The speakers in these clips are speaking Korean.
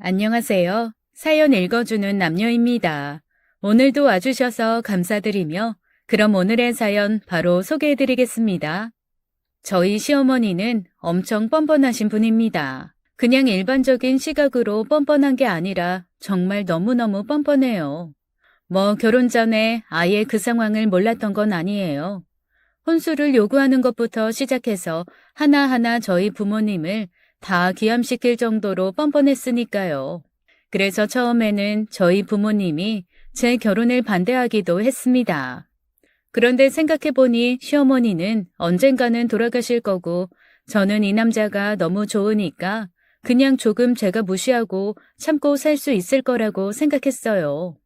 안녕하세요. 사연 읽어주는 남녀입니다. 오늘도 와주셔서 감사드리며 그럼 오늘의 사연 바로 소개해드리겠습니다. 저희 시어머니는 엄청 뻔뻔하신 분입니다. 그냥 일반적인 시각으로 뻔뻔한 게 아니라 정말 너무너무 뻔뻔해요. 결혼 전에 아예 그 상황을 몰랐던 건 아니에요. 혼수를 요구하는 것부터 시작해서 하나하나 저희 부모님을 다 기함시킬 정도로 뻔뻔했으니까요. 그래서 처음에는 저희 부모님이 제 결혼을 반대하기도 했습니다. 그런데 생각해보니 시어머니는 언젠가는 돌아가실 거고 저는 이 남자가 너무 좋으니까 그냥 조금 제가 무시하고 참고 살 수 있을 거라고 생각했어요.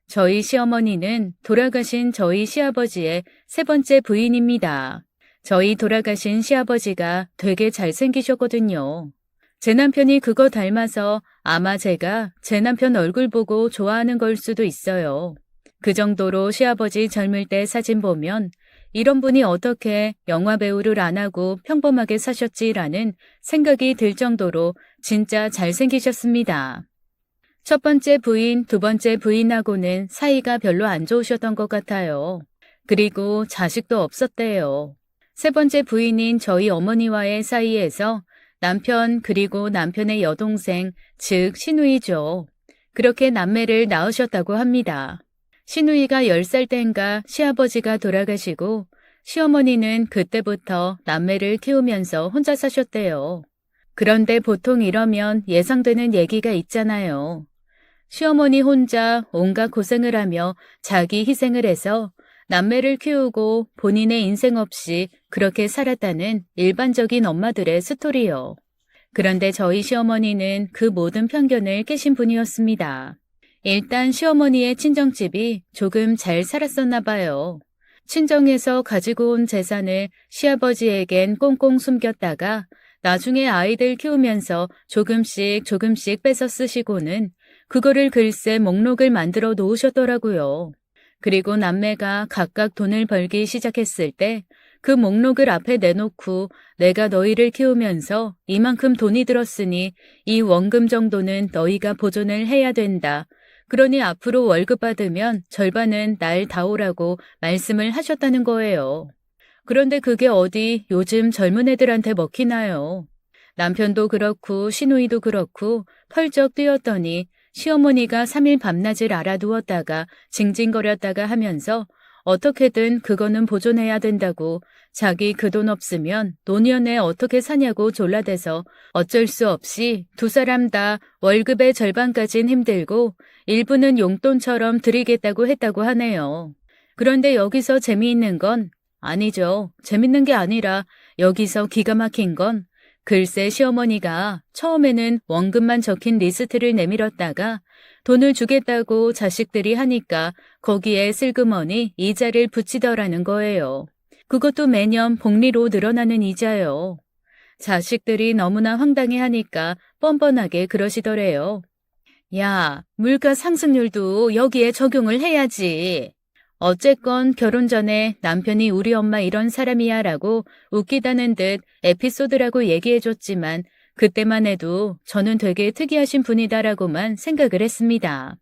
저희 시어머니는 돌아가신 저희 시아버지의 세 번째 부인입니다. 저희 돌아가신 시아버지가 되게 잘생기셨거든요. 제 남편이 그거 닮아서 아마 제가 제 남편 얼굴 보고 좋아하는 걸 수도 있어요. 그 정도로 시아버지 젊을 때 사진 보면 이런 분이 어떻게 영화배우를 안 하고 평범하게 사셨지라는 생각이 들 정도로 진짜 잘생기셨습니다. 첫 번째 부인, 두 번째 부인하고는 사이가 별로 안 좋으셨던 것 같아요. 그리고 자식도 없었대요. 세 번째 부인인 저희 어머니와의 사이에서 남편 그리고 남편의 여동생, 즉 시누이죠. 그렇게 남매를 낳으셨다고 합니다. 시누이가 10살 땐가 시아버지가 돌아가시고 시어머니는 그때부터 남매를 키우면서 혼자 사셨대요. 그런데 보통 이러면 예상되는 얘기가 있잖아요. 시어머니 혼자 온갖 고생을 하며 자기 희생을 해서 남매를 키우고 본인의 인생 없이 그렇게 살았다는 일반적인 엄마들의 스토리요. 그런데 저희 시어머니는 그 모든 편견을 깨신 분이었습니다. 일단 시어머니의 친정집이 조금 잘 살았었나 봐요. 친정에서 가지고 온 재산을 시아버지에겐 꽁꽁 숨겼다가 나중에 아이들 키우면서 조금씩 뺏어 쓰시고는 그거를 글쎄 목록을 만들어 놓으셨더라고요. 그리고 남매가 각각 돈을 벌기 시작했을 때 그 목록을 앞에 내놓고 내가 너희를 키우면서 이만큼 돈이 들었으니 이 원금 정도는 너희가 보존을 해야 된다. 그러니 앞으로 월급 받으면 절반은 날 다오라고 말씀을 하셨다는 거예요. 그런데 그게 어디 요즘 젊은 애들한테 먹히나요? 남편도 그렇고 시누이도 그렇고 펄쩍 뛰었더니 시어머니가 3일 밤낮을 알아두었다가 징징거렸다가 하면서 어떻게든 그거는 보존해야 된다고 자기 그 돈 없으면 노년에 어떻게 사냐고 졸라대서 어쩔 수 없이 두 사람 다 월급의 절반까진 힘들고 일부는 용돈처럼 드리겠다고 했다고 하네요. 그런데 여기서 재미있는 건 아니죠. 재밌는 게 아니라 여기서 기가 막힌 건 글쎄 시어머니가 처음에는 원금만 적힌 리스트를 내밀었다가 돈을 주겠다고 자식들이 하니까 거기에 슬그머니 이자를 붙이더라는 거예요. 그것도 매년 복리로 늘어나는 이자요. 자식들이 너무나 황당해하니까 뻔뻔하게 그러시더래요. 야, 물가 상승률도 여기에 적용을 해야지. 어쨌건 결혼 전에 남편이 우리 엄마 이런 사람이야 라고 웃기다는 듯 에피소드라고 얘기해줬지만 그때만 해도 저는 되게 특이하신 분이다라고만 생각을 했습니다.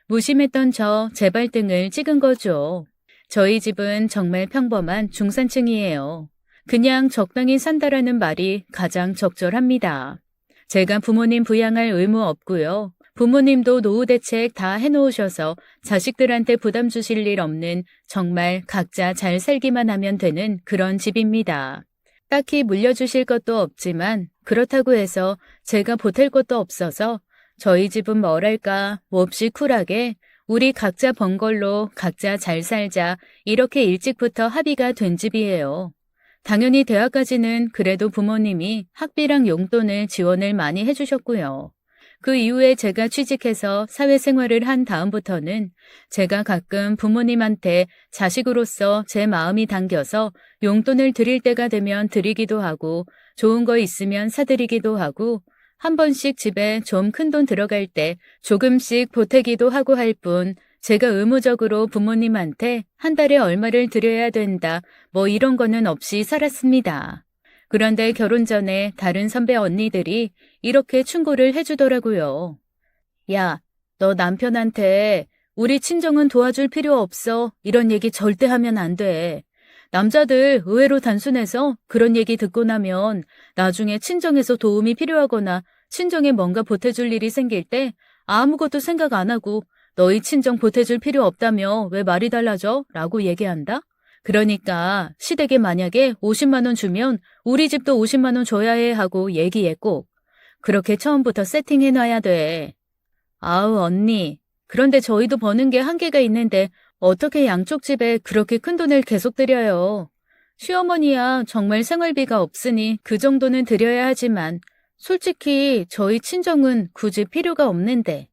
무심했던 제 발등을 찍은 거죠. 저희 집은 정말 평범한 중산층이에요. 그냥 적당히 산다라는 말이 가장 적절합니다. 제가 부모님 부양할 의무 없고요. 부모님도 노후 대책 다 해놓으셔서 자식들한테 부담 주실 일 없는 정말 각자 잘 살기만 하면 되는 그런 집입니다. 딱히 물려주실 것도 없지만 그렇다고 해서 제가 보탤 것도 없어서 저희 집은 뭐랄까 몹시 쿨하게 우리 각자 번 걸로 각자 잘 살자 이렇게 일찍부터 합의가 된 집이에요. 당연히 대학까지는 그래도 부모님이 학비랑 용돈을 지원을 많이 해주셨고요. 그 이후에 제가 취직해서 사회생활을 한 다음부터는 제가 가끔 부모님한테 자식으로서 제 마음이 당겨서 용돈을 드릴 때가 되면 드리기도 하고 좋은 거 있으면 사드리기도 하고 한 번씩 집에 좀 큰 돈 들어갈 때 조금씩 보태기도 하고 할 뿐 제가 의무적으로 부모님한테 한 달에 얼마를 드려야 된다 이런 거는 없이 살았습니다. 그런데 결혼 전에 다른 선배 언니들이 이렇게 충고를 해주더라고요. 야, 너 남편한테 우리 친정은 도와줄 필요 없어. 이런 얘기 절대 하면 안 돼. 남자들 의외로 단순해서 그런 얘기 듣고 나면 나중에 친정에서 도움이 필요하거나 친정에 뭔가 보태줄 일이 생길 때 아무것도 생각 안 하고 너희 친정 보태줄 필요 없다며 왜 말이 달라져? 라고 얘기한다? 그러니까 시댁에 만약에 50만 원 주면 우리 집도 50만 원 줘야 해 하고 얘기해 꼭. 그렇게 처음부터 세팅해놔야 돼. 아우 언니. 그런데 저희도 버는 게 한계가 있는데 어떻게 양쪽 집에 그렇게 큰 돈을 계속 들여요. 시어머니야 정말 생활비가 없으니 그 정도는 드려야 하지만 솔직히 저희 친정은 굳이 필요가 없는데.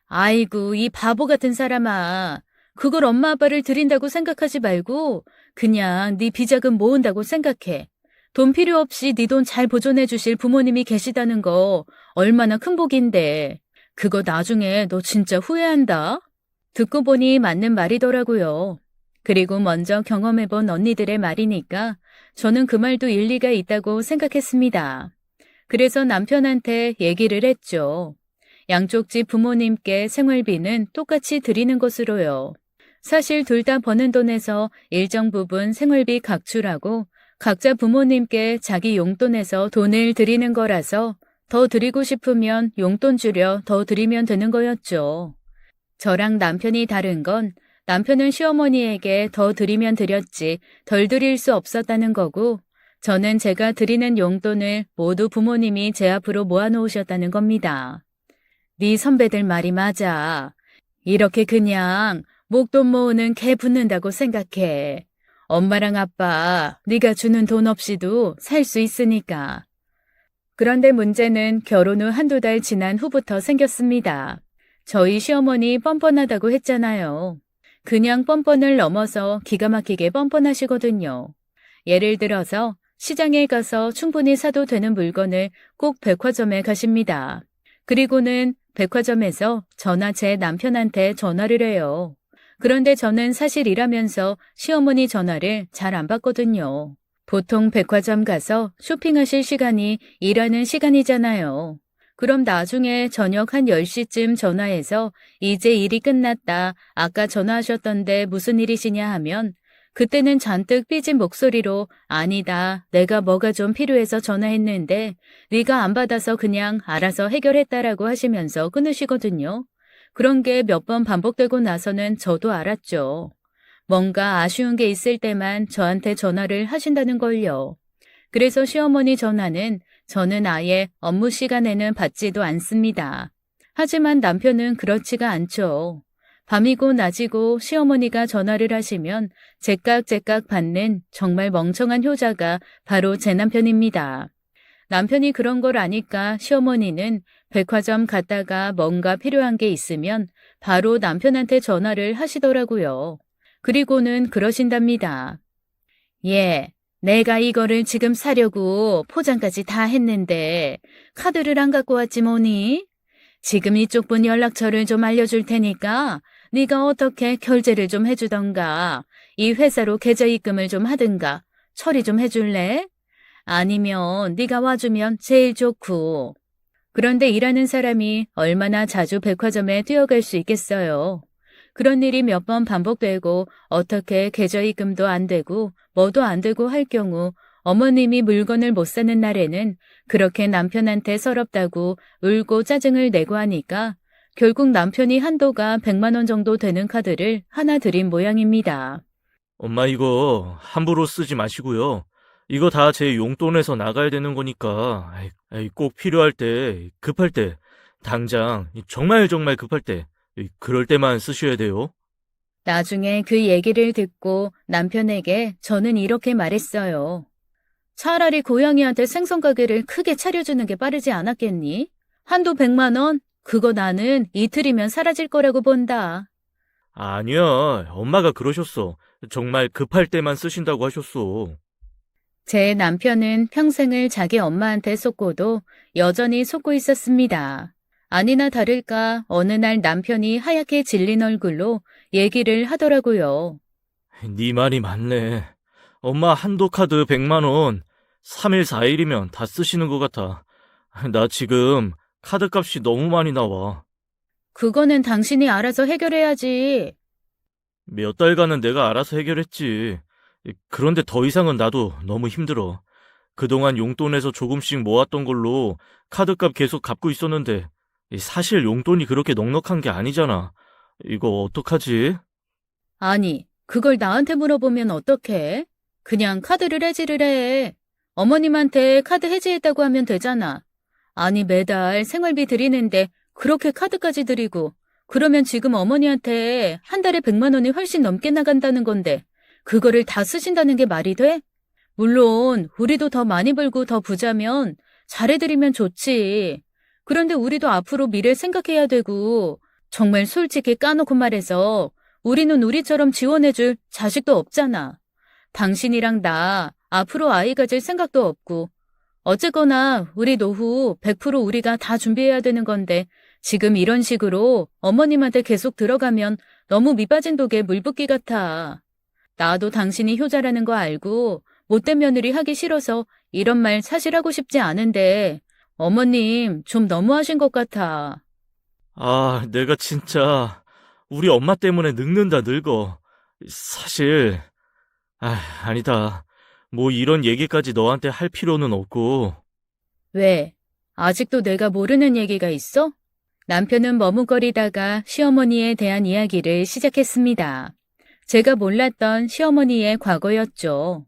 아이고 이 바보 같은 사람아. 그걸 엄마 아빠를 드린다고 생각하지 말고 그냥 네 비자금 모은다고 생각해. 돈 필요 없이 네 돈 잘 보존해 주실 부모님이 계시다는 거 얼마나 큰 복인데. 그거 나중에 너 진짜 후회한다. 듣고 보니 맞는 말이더라고요. 그리고 먼저 경험해본 언니들의 말이니까 저는 그 말도 일리가 있다고 생각했습니다. 그래서 남편한테 얘기를 했죠. 양쪽 집 부모님께 생활비는 똑같이 드리는 것으로요. 사실 둘 다 버는 돈에서 일정 부분 생활비 각출하고 각자 부모님께 자기 용돈에서 돈을 드리는 거라서 더 드리고 싶으면 용돈 줄여 더 드리면 되는 거였죠. 저랑 남편이 다른 건 남편은 시어머니에게 더 드리면 드렸지 덜 드릴 수 없었다는 거고 저는 제가 드리는 용돈을 모두 부모님이 제 앞으로 모아놓으셨다는 겁니다. 네 선배들 말이 맞아. 이렇게 그냥 목돈 모으는 개 붙는다고 생각해. 엄마랑 아빠 네가 주는 돈 없이도 살 수 있으니까. 그런데 문제는 결혼 후 한두 달 지난 후부터 생겼습니다. 저희 시어머니 뻔뻔하다고 했잖아요. 그냥 뻔뻔을 넘어서 기가 막히게 뻔뻔하시거든요. 예를 들어서 시장에 가서 충분히 사도 되는 물건을 꼭 백화점에 가십니다. 그리고는 백화점에서 전화 제 남편한테 전화를 해요. 그런데 저는 사실 일하면서 시어머니 전화를 잘 안 받거든요. 보통 백화점 가서 쇼핑하실 시간이 일하는 시간이잖아요. 그럼 나중에 저녁 한 10시쯤 전화해서 이제 일이 끝났다. 아까 전화하셨던데 무슨 일이시냐 하면 그때는 잔뜩 삐진 목소리로 아니다. 내가 뭐가 좀 필요해서 전화했는데 네가 안 받아서 그냥 알아서 해결했다라고 하시면서 끊으시거든요. 그런 게 몇 번 반복되고 나서는 저도 알았죠. 뭔가 아쉬운 게 있을 때만 저한테 전화를 하신다는 걸요. 그래서 시어머니 전화는 저는 아예 업무 시간에는 받지도 않습니다. 하지만 남편은 그렇지가 않죠. 밤이고 낮이고 시어머니가 전화를 하시면 제깍제깍 받는 정말 멍청한 효자가 바로 제 남편입니다. 남편이 그런 걸 아니까 시어머니는 백화점 갔다가 뭔가 필요한 게 있으면 바로 남편한테 전화를 하시더라고요. 그리고는 그러신답니다. 예, 내가 이거를 지금 사려고 포장까지 다 했는데 카드를 안 갖고 왔지 뭐니? 지금 이쪽 분 연락처를 좀 알려줄 테니까 네가 어떻게 결제를 좀 해주던가 이 회사로 계좌 입금을 좀 하든가 처리 좀 해줄래? 아니면 네가 와주면 제일 좋고. 그런데 일하는 사람이 얼마나 자주 백화점에 뛰어갈 수 있겠어요. 그런 일이 몇 번 반복되고 어떻게 계좌 입금도 안 되고 뭐도 안 되고 할 경우 어머님이 물건을 못 사는 날에는 그렇게 남편한테 서럽다고 울고 짜증을 내고 하니까 결국 남편이 한도가 100만 원 정도 되는 카드를 하나 드린 모양입니다. 엄마 이거 함부로 쓰지 마시고요. 이거 다 제 용돈에서 나가야 되는 거니까 꼭 필요할 때, 급할 때, 당장 정말 급할 때, 그럴 때만 쓰셔야 돼요. 나중에 그 얘기를 듣고 남편에게 저는 이렇게 말했어요. 차라리 고양이한테 생선 가게를 크게 차려주는 게 빠르지 않았겠니? 한도 100만 원? 그거 나는 이틀이면 사라질 거라고 본다. 아니야, 엄마가 그러셨어. 정말 급할 때만 쓰신다고 하셨어. 제 남편은 평생을 자기 엄마한테 속고도 여전히 속고 있었습니다. 아니나 다를까 어느 날 남편이 하얗게 질린 얼굴로 얘기를 하더라고요. 네 말이 맞네. 엄마 한도 카드 100만 원, 3일 4일이면 다 쓰시는 것 같아. 나 지금 카드 값이 너무 많이 나와. 그거는 당신이 알아서 해결해야지. 몇 달간은 내가 알아서 해결했지. 그런데 더 이상은 나도 너무 힘들어. 그동안 용돈에서 조금씩 모았던 걸로 카드값 계속 갚고 있었는데 사실 용돈이 그렇게 넉넉한 게 아니잖아. 이거 어떡하지? 아니, 그걸 나한테 물어보면 어떡해? 그냥 카드를 해지를 해. 어머님한테 카드 해지했다고 하면 되잖아. 아니, 매달 생활비 드리는데 그렇게 카드까지 드리고, 그러면 지금 어머니한테 한 달에 100만 원이 훨씬 넘게 나간다는 건데, 그거를 다 쓰신다는 게 말이 돼? 물론, 우리도 더 많이 벌고 더 부자면 잘해드리면 좋지. 그런데 우리도 앞으로 미래 생각해야 되고, 정말 솔직히 까놓고 말해서, 우리는 우리처럼 지원해줄 자식도 없잖아. 당신이랑 나 앞으로 아이 가질 생각도 없고, 어쨌거나 우리 노후 100% 우리가 다 준비해야 되는 건데 지금 이런 식으로 어머님한테 계속 들어가면 너무 밑빠진 독에 물 붓기 같아. 나도 당신이 효자라는 거 알고 못된 며느리 하기 싫어서 이런 말 사실 하고 싶지 않은데 어머님 좀 너무하신 것 같아. 아, 내가 진짜 우리 엄마 때문에 늙는다 늙어. 사실, 아니다. 뭐 이런 얘기까지 너한테 할 필요는 없고. 왜? 아직도 내가 모르는 얘기가 있어? 남편은 머뭇거리다가 시어머니에 대한 이야기를 시작했습니다. 제가 몰랐던 시어머니의 과거였죠.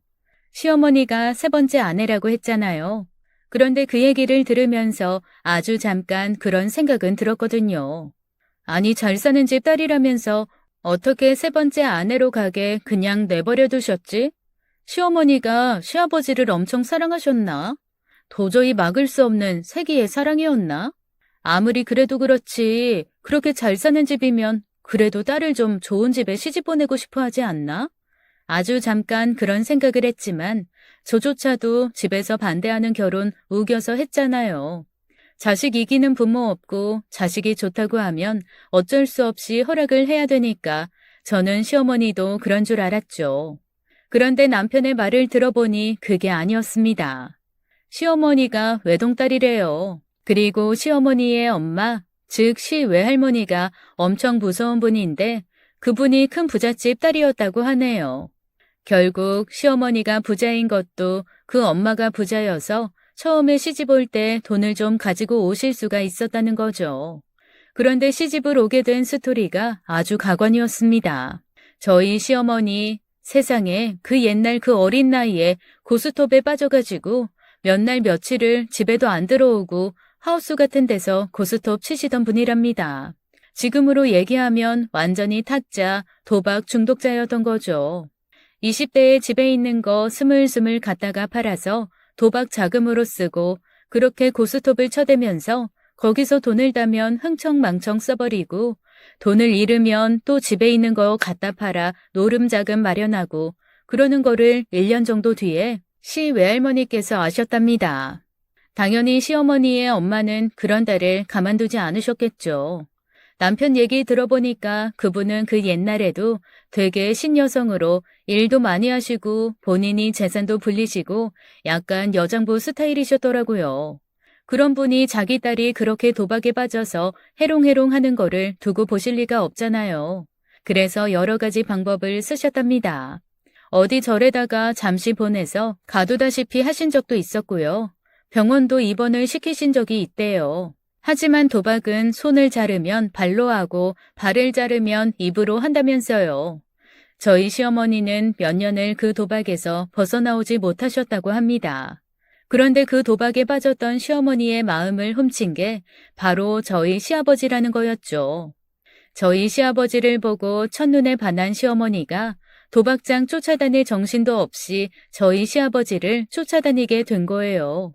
시어머니가 세 번째 아내라고 했잖아요. 그런데 그 얘기를 들으면서 아주 잠깐 그런 생각은 들었거든요. 아니, 잘 사는 집 딸이라면서 어떻게 세 번째 아내로 가게 그냥 내버려 두셨지? 시어머니가 시아버지를 엄청 사랑하셨나? 도저히 막을 수 없는 세기의 사랑이었나? 아무리 그래도 그렇지, 그렇게 잘 사는 집이면 그래도 딸을 좀 좋은 집에 시집 보내고 싶어 하지 않나? 아주 잠깐 그런 생각을 했지만 저조차도 집에서 반대하는 결혼 우겨서 했잖아요. 자식 이기는 부모 없고 자식이 좋다고 하면 어쩔 수 없이 허락을 해야 되니까 저는 시어머니도 그런 줄 알았죠. 그런데 남편의 말을 들어보니 그게 아니었습니다. 시어머니가 외동딸이래요. 그리고 시어머니의 엄마, 즉 시외할머니가 엄청 무서운 분인데 그분이 큰 부잣집 딸이었다고 하네요. 결국 시어머니가 부자인 것도 그 엄마가 부자여서 처음에 시집 올 때 돈을 좀 가지고 오실 수가 있었다는 거죠. 그런데 시집을 오게 된 스토리가 아주 가관이었습니다. 저희 시어머니 세상에 그 옛날 그 어린 나이에 고스톱에 빠져가지고 몇 날 며칠을 집에도 안 들어오고 하우스 같은 데서 고스톱 치시던 분이랍니다. 지금으로 얘기하면 완전히 타짜, 도박 중독자였던 거죠. 20대에 집에 있는 거 스물스물 갖다가 팔아서 도박 자금으로 쓰고 그렇게 고스톱을 쳐대면서 거기서 돈을 따면 흥청망청 써버리고 돈을 잃으면 또 집에 있는 거 갖다 팔아 노름 자금 마련하고 그러는 거를 1년 정도 뒤에 시 외할머니께서 아셨답니다. 당연히 시어머니의 엄마는 그런 딸을 가만두지 않으셨겠죠. 남편 얘기 들어보니까 그분은 그 옛날에도 되게 신여성으로 일도 많이 하시고 본인이 재산도 불리시고 약간 여장부 스타일이셨더라고요. 그런 분이 자기 딸이 그렇게 도박에 빠져서 해롱해롱 하는 거를 두고 보실 리가 없잖아요. 그래서 여러 가지 방법을 쓰셨답니다. 어디 절에다가 잠시 보내서 가두다시피 하신 적도 있었고요. 병원도 입원을 시키신 적이 있대요. 하지만 도박은 손을 자르면 발로 하고 발을 자르면 입으로 한다면서요. 저희 시어머니는 몇 년을 그 도박에서 벗어나오지 못하셨다고 합니다. 그런데 그 도박에 빠졌던 시어머니의 마음을 훔친 게 바로 저희 시아버지라는 거였죠. 저희 시아버지를 보고 첫눈에 반한 시어머니가 도박장 쫓아다닐 정신도 없이 저희 시아버지를 쫓아다니게 된 거예요.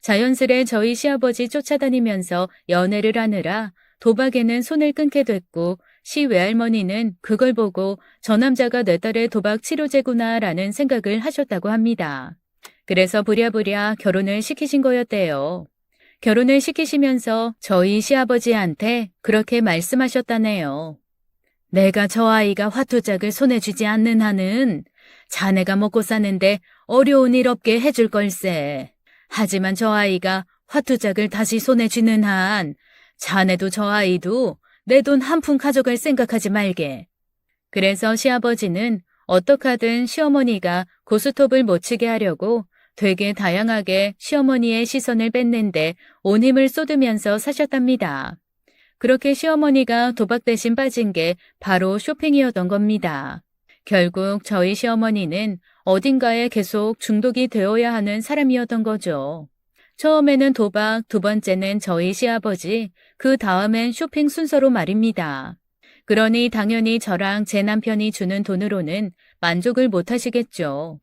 자연스레 저희 시아버지 쫓아다니면서 연애를 하느라 도박에는 손을 끊게 됐고 시 외할머니는 그걸 보고 저 남자가 내 딸의 도박 치료제구나라는 생각을 하셨다고 합니다. 그래서 부랴부랴 결혼을 시키신 거였대요. 결혼을 시키시면서 저희 시아버지한테 그렇게 말씀하셨다네요. 내가 저 아이가 화투짝을 손에 쥐지 않는 한은 자네가 먹고 사는데 어려운 일 없게 해줄 걸세. 하지만 저 아이가 화투짝을 다시 손에 쥐는 한 자네도 저 아이도 내 돈 한 푼 가져갈 생각하지 말게. 그래서 시아버지는 어떡하든 시어머니가 고스톱을 못 치게 하려고 되게 다양하게 시어머니의 시선을 뺏는데 온 힘을 쏟으면서 사셨답니다. 그렇게 시어머니가 도박 대신 빠진 게 바로 쇼핑이었던 겁니다. 결국 저희 시어머니는 어딘가에 계속 중독이 되어야 하는 사람이었던 거죠. 처음에는 도박, 두 번째는 저희 시아버지, 그 다음엔 쇼핑 순서로 말입니다. 그러니 당연히 저랑 제 남편이 주는 돈으로는 만족을 못 하시겠죠.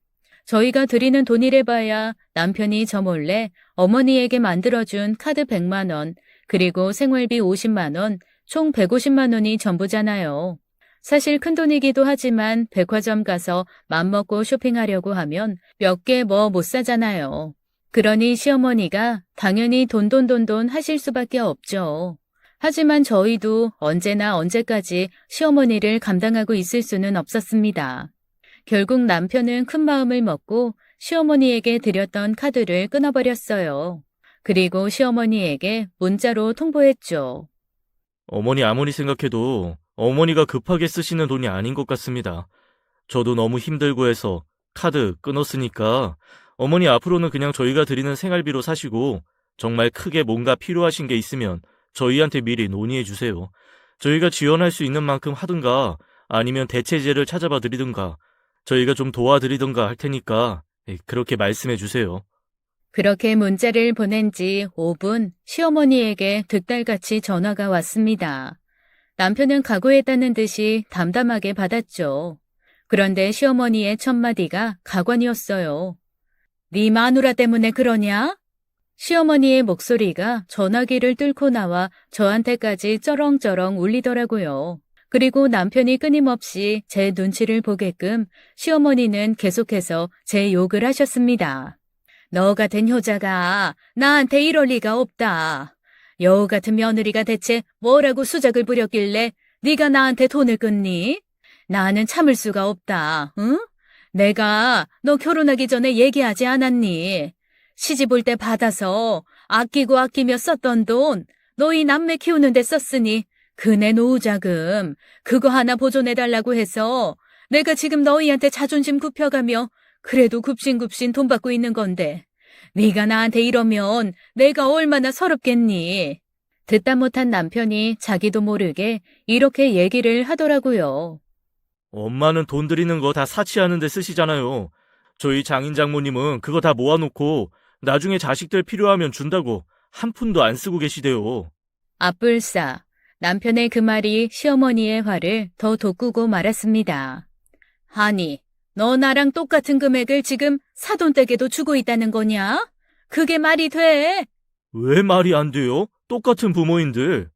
저희가 드리는 돈이래 봐야 남편이 저 몰래 어머니에게 만들어준 카드 100만 원, 그리고 생활비 50만 원, 총 150만 원이 전부잖아요. 사실 큰돈이기도 하지만 백화점 가서 맘먹고 쇼핑하려고 하면 몇 개 뭐 못 사잖아요. 그러니 시어머니가 당연히 돈돈 하실 수밖에 없죠. 하지만 저희도 언제나 언제까지 시어머니를 감당하고 있을 수는 없었습니다. 결국 남편은 큰 마음을 먹고 시어머니에게 드렸던 카드를 끊어버렸어요. 그리고 시어머니에게 문자로 통보했죠. 어머니 아무리 생각해도 어머니가 급하게 쓰시는 돈이 아닌 것 같습니다. 저도 너무 힘들고 해서 카드 끊었으니까 어머니 앞으로는 그냥 저희가 드리는 생활비로 사시고 정말 크게 뭔가 필요하신 게 있으면 저희한테 미리 논의해 주세요. 저희가 지원할 수 있는 만큼 하든가 아니면 대체제를 찾아봐 드리든가 저희가 좀 도와드리든가 할 테니까 그렇게 말씀해 주세요. 그렇게 문자를 보낸 지 5분 시어머니에게 득달같이 전화가 왔습니다. 남편은 각오했다는 듯이 담담하게 받았죠. 그런데 시어머니의 첫 마디가 가관이었어요. 네 마누라 때문에 그러냐? 시어머니의 목소리가 전화기를 뚫고 나와 저한테까지 쩌렁쩌렁 울리더라고요. 그리고 남편이 끊임없이 제 눈치를 보게끔 시어머니는 계속해서 제 욕을 하셨습니다. 너 같은 효자가 나한테 이럴 리가 없다. 여우 같은 며느리가 대체 뭐라고 수작을 부렸길래 네가 나한테 돈을 끊니? 나는 참을 수가 없다. 응? 내가 너 결혼하기 전에 얘기하지 않았니? 시집 올 때 받아서 아끼고 아끼며 썼던 돈 너희 남매 키우는 데 썼으니 그네 노후자금 그거 하나 보존해달라고 해서 내가 지금 너희한테 자존심 굽혀가며 그래도 굽신굽신 돈 받고 있는 건데 네가 나한테 이러면 내가 얼마나 서럽겠니? 듣다 못한 남편이 자기도 모르게 이렇게 얘기를 하더라고요. 엄마는 돈 드리는 거 다 사치하는 데 쓰시잖아요. 저희 장인 장모님은 그거 다 모아놓고 나중에 자식들 필요하면 준다고 한 푼도 안 쓰고 계시대요. 앞불싸. 남편의 그 말이 시어머니의 화를 더 돋구고 말았습니다. 아니, 너 나랑 똑같은 금액을 지금 사돈댁에도 주고 있다는 거냐? 그게 말이 돼? 왜 말이 안 돼요? 똑같은 부모인들.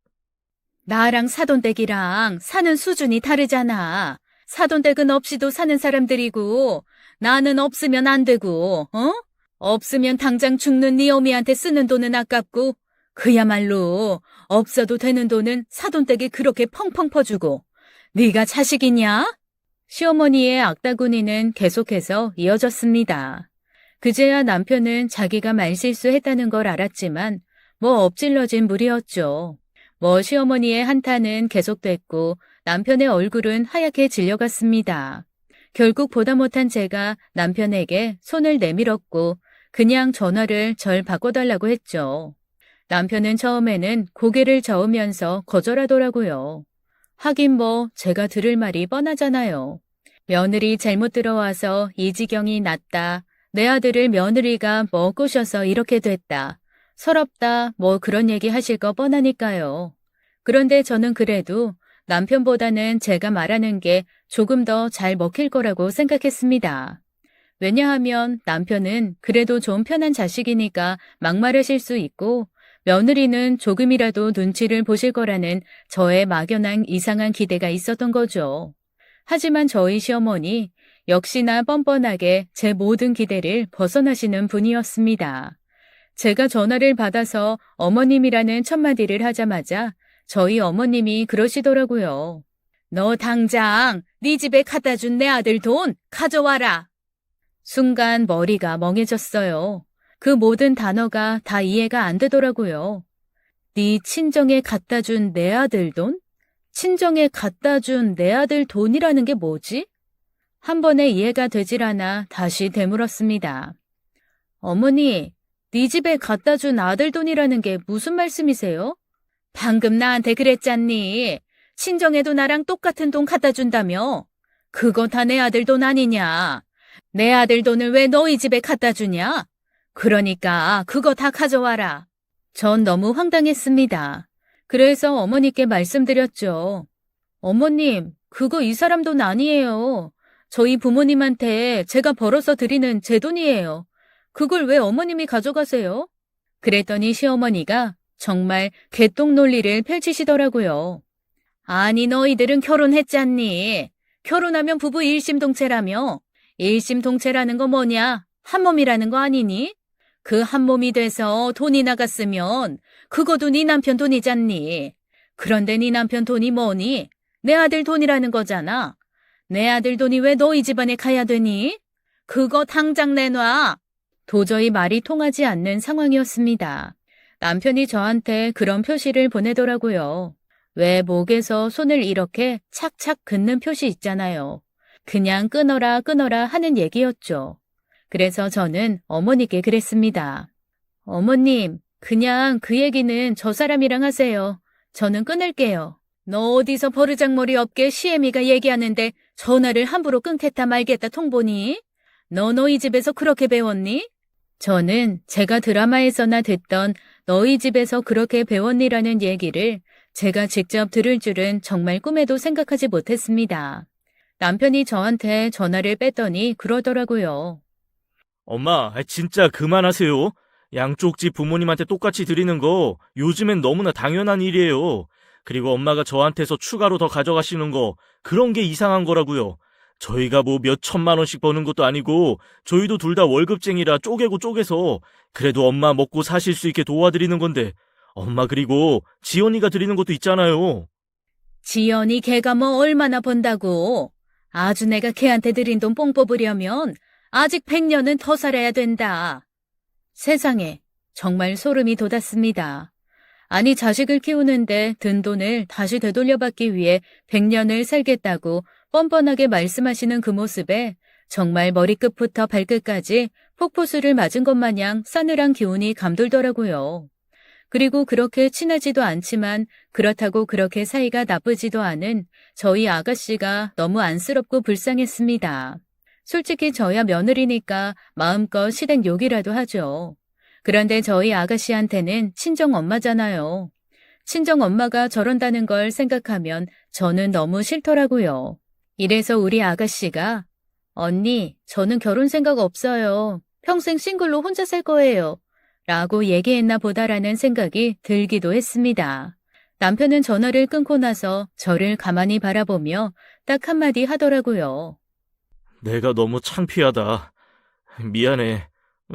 나랑 사돈댁이랑 사는 수준이 다르잖아. 사돈댁은 없이도 사는 사람들이고 나는 없으면 안 되고, 어? 없으면 당장 죽는 네 어미한테 쓰는 돈은 아깝고 그야말로 없어도 되는 돈은 사돈댁에 그렇게 펑펑 퍼주고 네가 자식이냐? 시어머니의 악다구니는 계속해서 이어졌습니다. 그제야 남편은 자기가 말실수했다는 걸 알았지만 뭐 엎질러진 물이었죠. 뭐 시어머니의 한탄은 계속됐고 남편의 얼굴은 하얗게 질려갔습니다. 결국 보다 못한 제가 남편에게 손을 내밀었고 그냥 전화를 절 바꿔달라고 했죠. 남편은 처음에는 고개를 저으면서 거절하더라고요. 하긴 뭐 제가 들을 말이 뻔하잖아요. 며느리 잘못 들어와서 이 지경이 났다. 내 아들을 며느리가 뭐 꼬셔서 이렇게 됐다. 서럽다. 뭐 그런 얘기 하실 거 뻔하니까요. 그런데 저는 그래도 남편보다는 제가 말하는 게 조금 더 잘 먹힐 거라고 생각했습니다. 왜냐하면 남편은 그래도 좀 편한 자식이니까 막말하실 수 있고 며느리는 조금이라도 눈치를 보실 거라는 저의 막연한 이상한 기대가 있었던 거죠. 하지만 저희 시어머니 역시나 뻔뻔하게 제 모든 기대를 벗어나시는 분이었습니다. 제가 전화를 받아서 어머님이라는 첫마디를 하자마자 저희 어머님이 그러시더라고요. 너 당장 네 집에 갖다 준 내 아들 돈 가져와라. 순간 머리가 멍해졌어요. 그 모든 단어가 다 이해가 안 되더라고요. 네 친정에 갖다 준 내 아들 돈? 친정에 갖다 준 내 아들 돈이라는 게 뭐지? 한 번에 이해가 되질 않아 다시 되물었습니다. 어머니, 네 집에 갖다 준 아들 돈이라는 게 무슨 말씀이세요? 방금 나한테 그랬잖니. 친정에도 나랑 똑같은 돈 갖다 준다며. 그거 다 내 아들 돈 아니냐. 내 아들 돈을 왜 너희 집에 갖다 주냐? 그러니까 그거 다 가져와라. 전 너무 황당했습니다. 그래서 어머니께 말씀드렸죠. 어머님, 그거 이 사람 돈 아니에요. 저희 부모님한테 제가 벌어서 드리는 제 돈이에요. 그걸 왜 어머님이 가져가세요? 그랬더니 시어머니가 정말 개똥 논리를 펼치시더라고요. 아니, 너희들은 결혼했잖니. 결혼하면 부부 일심동체라며. 일심동체라는 거 뭐냐? 한 몸이라는 거 아니니? 그 한 몸이 돼서 돈이 나갔으면 그것도 네 남편 돈이잖니. 그런데 네 남편 돈이 뭐니? 내 아들 돈이라는 거잖아. 내 아들 돈이 왜 너희 집안에 가야 되니? 그거 당장 내놔. 도저히 말이 통하지 않는 상황이었습니다. 남편이 저한테 그런 표시를 보내더라고요. 왜 목에서 손을 이렇게 착착 긋는 표시 있잖아요. 그냥 끊어라 끊어라 하는 얘기였죠. 그래서 저는 어머니께 그랬습니다. 어머님, 그냥 그 얘기는 저 사람이랑 하세요. 저는 끊을게요. 너 어디서 버르장머리 없게 시애미가 얘기하는데 전화를 함부로 끊겠다 말겠다 통보니? 너 너희 집에서 그렇게 배웠니? 저는 제가 드라마에서나 듣던 너희 집에서 그렇게 배웠니라는 얘기를 제가 직접 들을 줄은 정말 꿈에도 생각하지 못했습니다. 남편이 저한테 전화를 뺐더니 그러더라고요. 엄마, 진짜 그만하세요. 양쪽 집 부모님한테 똑같이 드리는 거 요즘엔 너무나 당연한 일이에요. 그리고 엄마가 저한테서 추가로 더 가져가시는 거 그런 게 이상한 거라고요. 저희가 뭐 몇 천만 원씩 버는 것도 아니고 저희도 둘 다 월급쟁이라 쪼개고 쪼개서 그래도 엄마 먹고 사실 수 있게 도와드리는 건데 엄마 그리고 지연이가 드리는 것도 있잖아요. 지연이 걔가 뭐 얼마나 번다고. 아주 내가 걔한테 드린 돈 뽕 뽑으려면 아직 100년은 더 살아야 된다. 세상에 정말 소름이 돋았습니다. 아니 자식을 키우는데 든 돈을 다시 되돌려받기 위해 100년을 살겠다고 뻔뻔하게 말씀하시는 그 모습에 정말 머리끝부터 발끝까지 폭포수를 맞은 것 마냥 싸늘한 기운이 감돌더라고요. 그리고 그렇게 친하지도 않지만 그렇다고 그렇게 사이가 나쁘지도 않은 저희 아가씨가 너무 안쓰럽고 불쌍했습니다. 솔직히 저야 며느리니까 마음껏 시댁 욕이라도 하죠. 그런데 저희 아가씨한테는 친정 엄마잖아요. 친정 엄마가 저런다는 걸 생각하면 저는 너무 싫더라고요. 이래서 우리 아가씨가 언니, 저는 결혼 생각 없어요. 평생 싱글로 혼자 살 거예요. 라고 얘기했나 보다라는 생각이 들기도 했습니다. 남편은 전화를 끊고 나서 저를 가만히 바라보며 딱 한마디 하더라고요. 내가 너무 창피하다. 미안해.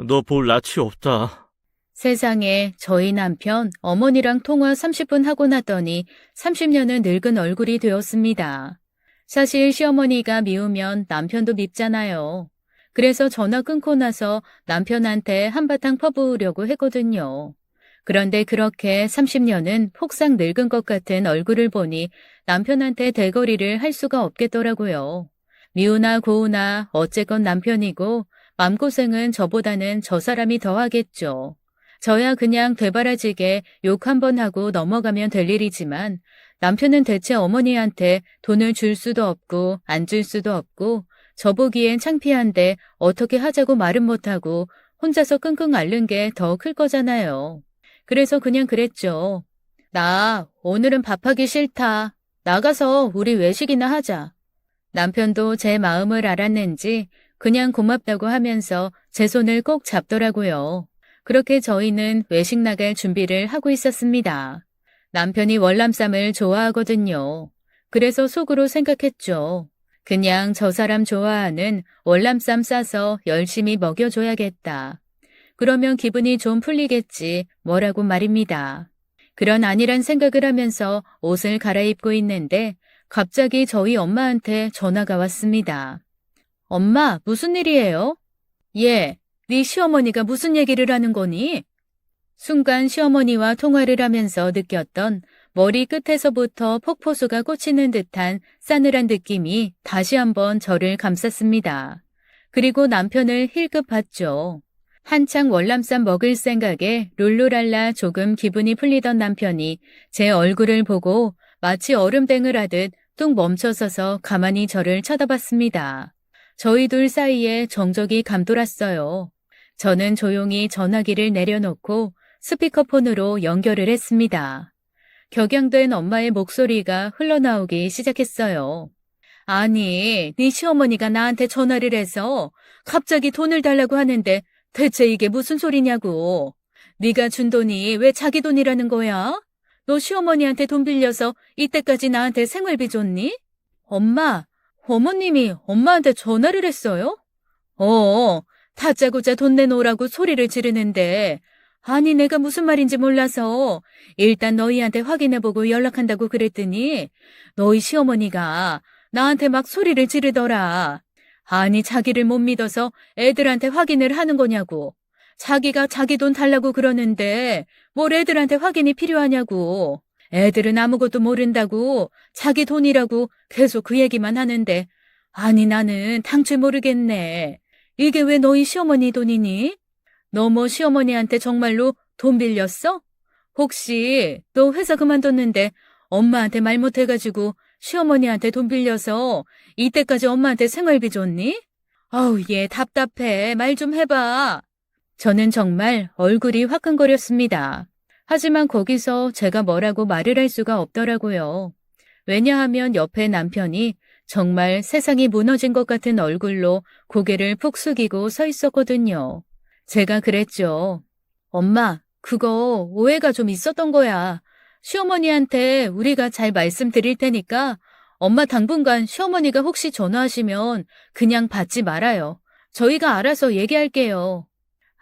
너 볼 낯이 없다. 세상에 저희 남편 어머니랑 통화 30분 하고 나더니 30년은 늙은 얼굴이 되었습니다. 사실 시어머니가 미우면 남편도 밉잖아요. 그래서 전화 끊고 나서 남편한테 한바탕 퍼부으려고 했거든요. 그런데 그렇게 30년은 폭삭 늙은 것 같은 얼굴을 보니 남편한테 대거리를 할 수가 없겠더라고요. 미우나 고우나 어쨌건 남편이고 맘고생은 저보다는 저 사람이 더 하겠죠. 저야 그냥 되바라지게 욕 한 번 하고 넘어가면 될 일이지만 남편은 대체 어머니한테 돈을 줄 수도 없고 안 줄 수도 없고 저보기엔 창피한데 어떻게 하자고 말은 못하고 혼자서 끙끙 앓는 게 더 클 거잖아요. 그래서 그냥 그랬죠. 나 오늘은 밥하기 싫다. 나가서 우리 외식이나 하자. 남편도 제 마음을 알았는지 그냥 고맙다고 하면서 제 손을 꼭 잡더라고요. 그렇게 저희는 외식 나갈 준비를 하고 있었습니다. 남편이 월남쌈을 좋아하거든요. 그래서 속으로 생각했죠. 그냥 저 사람 좋아하는 월남쌈 싸서 열심히 먹여줘야겠다. 그러면 기분이 좀 풀리겠지 뭐라고 말입니다. 그런 안일한 생각을 하면서 옷을 갈아입고 있는데 갑자기 저희 엄마한테 전화가 왔습니다. 엄마, 무슨 일이에요? 예, 네 시어머니가 무슨 얘기를 하는 거니? 순간 시어머니와 통화를 하면서 느꼈던 머리 끝에서부터 폭포수가 꽂히는 듯한 싸늘한 느낌이 다시 한번 저를 감쌌습니다. 그리고 남편을 힐끗 봤죠. 한창 월남쌈 먹을 생각에 룰루랄라 조금 기분이 풀리던 남편이 제 얼굴을 보고 마치 얼음땡을 하듯 뚝 멈춰서서 가만히 저를 쳐다봤습니다. 저희 둘 사이에 정적이 감돌았어요. 저는 조용히 전화기를 내려놓고 스피커폰으로 연결을 했습니다. 격양된 엄마의 목소리가 흘러나오기 시작했어요. 아니, 네 시어머니가 나한테 전화를 해서 갑자기 돈을 달라고 하는데 대체 이게 무슨 소리냐고. 네가 준 돈이 왜 자기 돈이라는 거야? 너 시어머니한테 돈 빌려서 이때까지 나한테 생활비 줬니? 엄마, 어머님이 엄마한테 전화를 했어요? 다짜고짜 돈 내놓으라고 소리를 지르는데 아니 내가 무슨 말인지 몰라서 일단 너희한테 확인해보고 연락한다고 그랬더니 너희 시어머니가 나한테 막 소리를 지르더라. 아니 자기를 못 믿어서 애들한테 확인을 하는 거냐고. 자기가 자기 돈 달라고 그러는데 뭘 애들한테 확인이 필요하냐고. 애들은 아무것도 모른다고 자기 돈이라고 계속 그 얘기만 하는데 아니 나는 당최 모르겠네. 이게 왜 너희 시어머니 돈이니? 너 뭐 시어머니한테 정말로 돈 빌렸어? 혹시 너 회사 그만뒀는데 엄마한테 말 못해가지고 시어머니한테 돈 빌려서 이때까지 엄마한테 생활비 줬니? 아우 얘 답답해. 말 좀 해봐. 저는 정말 얼굴이 화끈거렸습니다. 하지만 거기서 제가 뭐라고 말을 할 수가 없더라고요. 왜냐하면 옆에 남편이 정말 세상이 무너진 것 같은 얼굴로 고개를 푹 숙이고 서 있었거든요. 제가 그랬죠. 엄마, 그거 오해가 좀 있었던 거야. 시어머니한테 우리가 잘 말씀드릴 테니까 엄마 당분간 시어머니가 혹시 전화하시면 그냥 받지 말아요. 저희가 알아서 얘기할게요.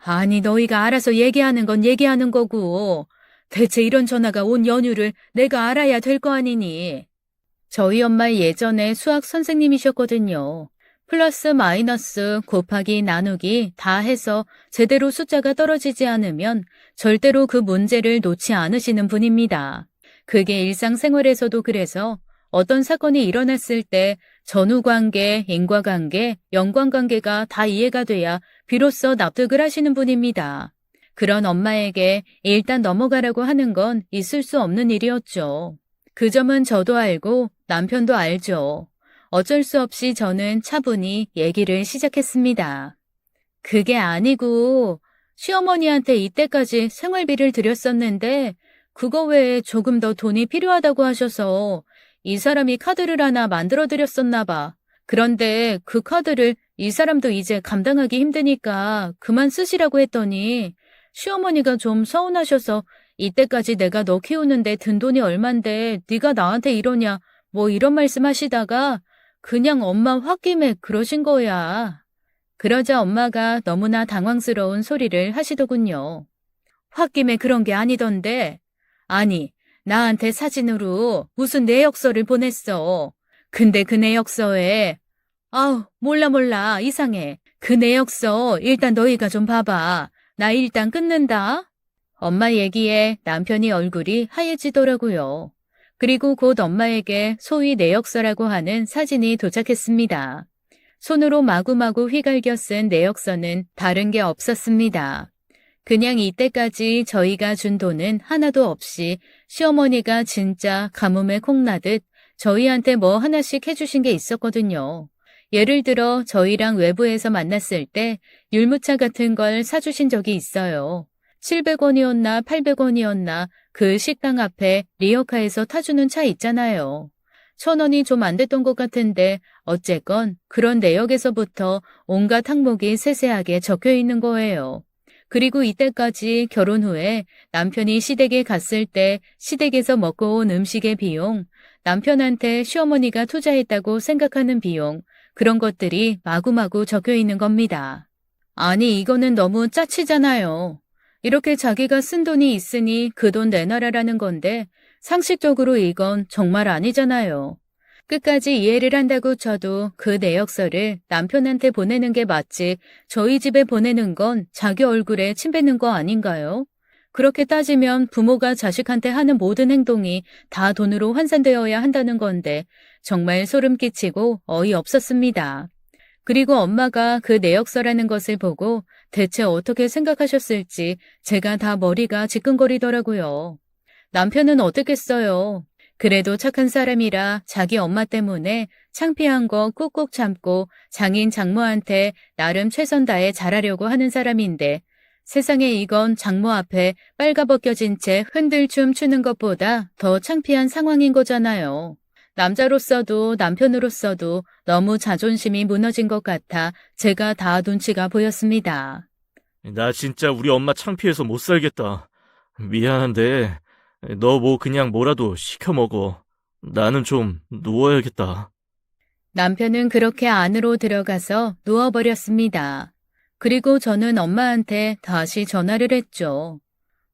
아니, 너희가 알아서 얘기하는 건 얘기하는 거고 대체 이런 전화가 온 연유를 내가 알아야 될 거 아니니. 저희 엄마 예전에 수학 선생님이셨거든요. 플러스 마이너스 곱하기 나누기 다 해서 제대로 숫자가 떨어지지 않으면 절대로 그 문제를 놓지 않으시는 분입니다. 그게 일상생활에서도 그래서 어떤 사건이 일어났을 때 전후관계, 인과관계, 연관관계가 다 이해가 돼야 비로소 납득을 하시는 분입니다. 그런 엄마에게 일단 넘어가라고 하는 건 있을 수 없는 일이었죠. 그 점은 저도 알고 남편도 알죠. 어쩔 수 없이 저는 차분히 얘기를 시작했습니다. 그게 아니고 시어머니한테 이때까지 생활비를 드렸었는데 그거 외에 조금 더 돈이 필요하다고 하셔서 이 사람이 카드를 하나 만들어 드렸었나 봐. 그런데 그 카드를 이 사람도 이제 감당하기 힘드니까 그만 쓰시라고 했더니 시어머니가 좀 서운하셔서 이때까지 내가 너 키우는데 든 돈이 얼만데 네가 나한테 이러냐 뭐 이런 말씀 하시다가 그냥 엄마 홧김에 그러신 거야. 그러자 엄마가 너무나 당황스러운 소리를 하시더군요. 홧김에 그런 게 아니던데. 아니, 나한테 사진으로 무슨 내역서를 보냈어. 근데 그 내역서에 아우 몰라 이상해. 그 내역서 일단 너희가 좀 봐봐. 나 일단 끊는다. 엄마 얘기에 남편이 얼굴이 하얘지더라고요. 그리고 곧 엄마에게 소위 내역서라고 하는 사진이 도착했습니다. 손으로 마구마구 휘갈겨 쓴 내역서는 다른 게 없었습니다. 그냥 이때까지 저희가 준 돈은 하나도 없이 시어머니가 진짜 가뭄에 콩나듯 저희한테 뭐 하나씩 해주신 게 있었거든요. 예를 들어 저희랑 외부에서 만났을 때 율무차 같은 걸 사주신 적이 있어요. 700원이었나 800원이었나 그 식당 앞에 리어카에서 타주는 차 있잖아요. 1,000원이 좀 안 됐던 것 같은데 어쨌건 그런 내역에서부터 온갖 항목이 세세하게 적혀 있는 거예요. 그리고 이때까지 결혼 후에 남편이 시댁에 갔을 때 시댁에서 먹고 온 음식의 비용, 남편한테 시어머니가 투자했다고 생각하는 비용, 그런 것들이 마구마구 적혀 있는 겁니다. 아니 이거는 너무 짜치잖아요. 이렇게 자기가 쓴 돈이 있으니 그 돈 내놔라라는 건데 상식적으로 이건 정말 아니잖아요. 끝까지 이해를 한다고 쳐도 그 내역서를 남편한테 보내는 게 맞지 저희 집에 보내는 건 자기 얼굴에 침 뱉는 거 아닌가요? 그렇게 따지면 부모가 자식한테 하는 모든 행동이 다 돈으로 환산되어야 한다는 건데 정말 소름 끼치고 어이없었습니다. 그리고 엄마가 그 내역서라는 것을 보고 대체 어떻게 생각하셨을지 제가 다 머리가 지끈거리더라고요. 남편은 어떻겠어요. 그래도 착한 사람이라 자기 엄마 때문에 창피한 거 꾹꾹 참고 장인 장모한테 나름 최선 다해 잘하려고 하는 사람인데 세상에 이건 장모 앞에 빨가벗겨진 채 흔들춤 추는 것보다 더 창피한 상황인 거잖아요. 남자로서도 남편으로서도 너무 자존심이 무너진 것 같아 제가 다 눈치가 보였습니다. 나 진짜 우리 엄마 창피해서 못 살겠다. 미안한데, 너 뭐 그냥 뭐라도 시켜 먹어. 나는 좀 누워야겠다. 남편은 그렇게 안으로 들어가서 누워버렸습니다. 그리고 저는 엄마한테 다시 전화를 했죠.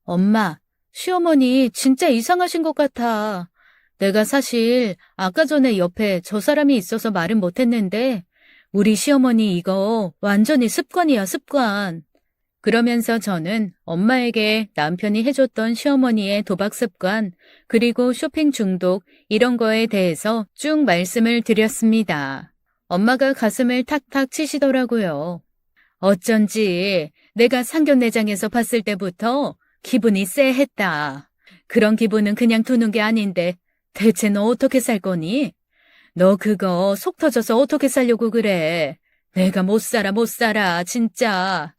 엄마, 시어머니 진짜 이상하신 것 같아. 내가 사실 아까 전에 옆에 저 사람이 있어서 말은 못했는데 우리 시어머니 이거 완전히 습관이야, 습관. 그러면서 저는 엄마에게 남편이 해줬던 시어머니의 도박 습관, 그리고 쇼핑 중독, 이런 거에 대해서 쭉 말씀을 드렸습니다. 엄마가 가슴을 탁탁 치시더라고요. 어쩐지 내가 상견례장에서 봤을 때부터 기분이 쎄했다. 그런 기분은 그냥 두는 게 아닌데 대체 너 어떻게 살 거니? 너 그거 속 터져서 어떻게 살려고 그래? 내가 못 살아, 진짜.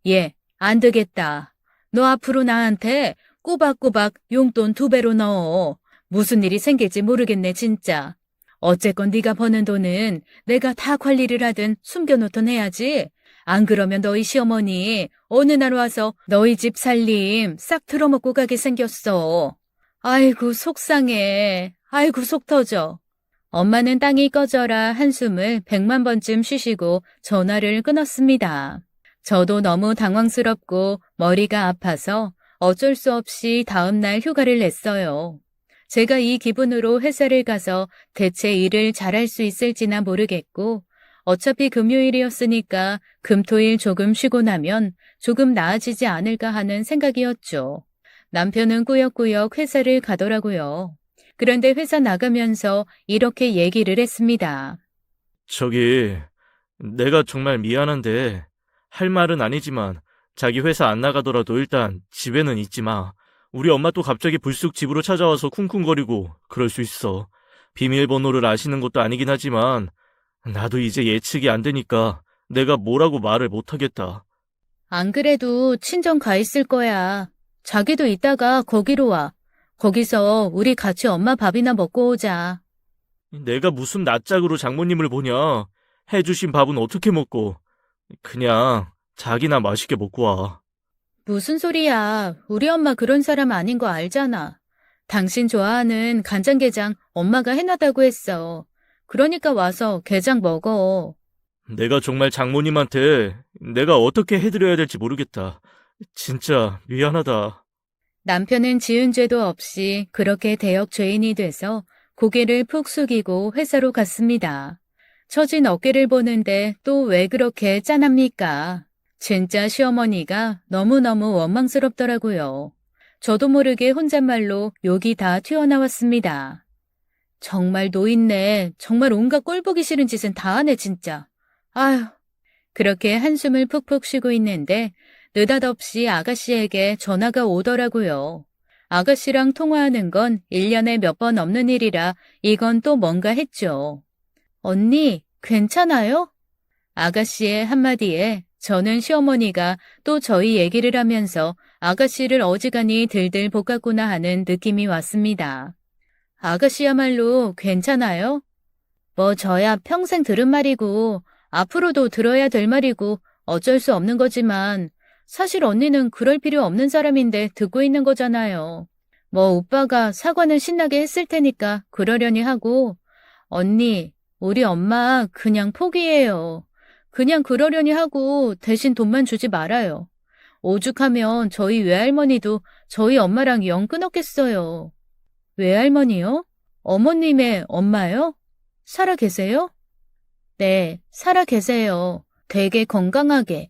예, 안 되겠다. 너 앞으로 나한테 꼬박꼬박 용돈 2배로 넣어. 무슨 일이 생길지 모르겠네, 진짜. 어쨌건 네가 버는 돈은 내가 다 관리를 하든 숨겨놓든 해야지. 안 그러면 너희 시어머니 어느 날 와서 너희 집 살림 싹 틀어먹고 가게 생겼어. 아이고, 속상해. 아이고, 속 터져. 엄마는 땅이 꺼져라 한숨을 100만 번쯤 쉬시고 전화를 끊었습니다. 저도 너무 당황스럽고 머리가 아파서 어쩔 수 없이 다음날 휴가를 냈어요. 제가 이 기분으로 회사를 가서 대체 일을 잘할 수 있을지나 모르겠고 어차피 금요일이었으니까 금토일 조금 쉬고 나면 조금 나아지지 않을까 하는 생각이었죠. 남편은 꾸역꾸역 회사를 가더라고요. 그런데 회사 나가면서 이렇게 얘기를 했습니다. 저기, 내가 정말 미안한데, 할 말은 아니지만, 자기 회사 안 나가더라도 일단 집에는 있지 마. 우리 엄마 또 갑자기 불쑥 집으로 찾아와서 쿵쿵거리고 그럴 수 있어. 비밀번호를 아시는 것도 아니긴 하지만, 나도 이제 예측이 안 되니까 내가 뭐라고 말을 못하겠다. 안 그래도 친정 가 있을 거야. 자기도 이따가 거기로 와. 거기서 우리 같이 엄마 밥이나 먹고 오자. 내가 무슨 낯짝으로 장모님을 보냐. 해주신 밥은 어떻게 먹고. 그냥 자기나 맛있게 먹고 와. 무슨 소리야. 우리 엄마 그런 사람 아닌 거 알잖아. 당신 좋아하는 간장게장 엄마가 해놨다고 했어. 그러니까 와서 게장 먹어. 내가 정말 장모님한테 내가 어떻게 해드려야 될지 모르겠다. 진짜 미안하다. 남편은 지은 죄도 없이 그렇게 대역 죄인이 돼서 고개를 푹 숙이고 회사로 갔습니다. 처진 어깨를 보는데 또 왜 그렇게 짠합니까? 진짜 시어머니가 너무너무 원망스럽더라고요. 저도 모르게 혼잣말로 욕이 다 튀어나왔습니다. 정말 노인네, 정말 온갖 꼴보기 싫은 짓은 다 하네, 진짜. 아휴. 그렇게 한숨을 푹푹 쉬고 있는데 느닷없이 아가씨에게 전화가 오더라고요. 아가씨랑 통화하는 건 1년에 몇 번 없는 일이라 이건 또 뭔가 했죠. 언니, 괜찮아요? 아가씨의 한마디에 저는 시어머니가 또 저희 얘기를 하면서 아가씨를 어지간히 들들 볶았구나 하는 느낌이 왔습니다. 아가씨야말로 괜찮아요? 뭐 저야 평생 들은 말이고 앞으로도 들어야 될 말이고 어쩔 수 없는 거지만 사실 언니는 그럴 필요 없는 사람인데 듣고 있는 거잖아요. 뭐 오빠가 사과는 신나게 했을 테니까 그러려니 하고 언니, 우리 엄마 그냥 포기해요. 그냥 그러려니 하고 대신 돈만 주지 말아요. 오죽하면 저희 외할머니도 저희 엄마랑 영 끊었겠어요. 외할머니요? 어머님의 엄마요? 살아 계세요? 네, 살아 계세요. 되게 건강하게.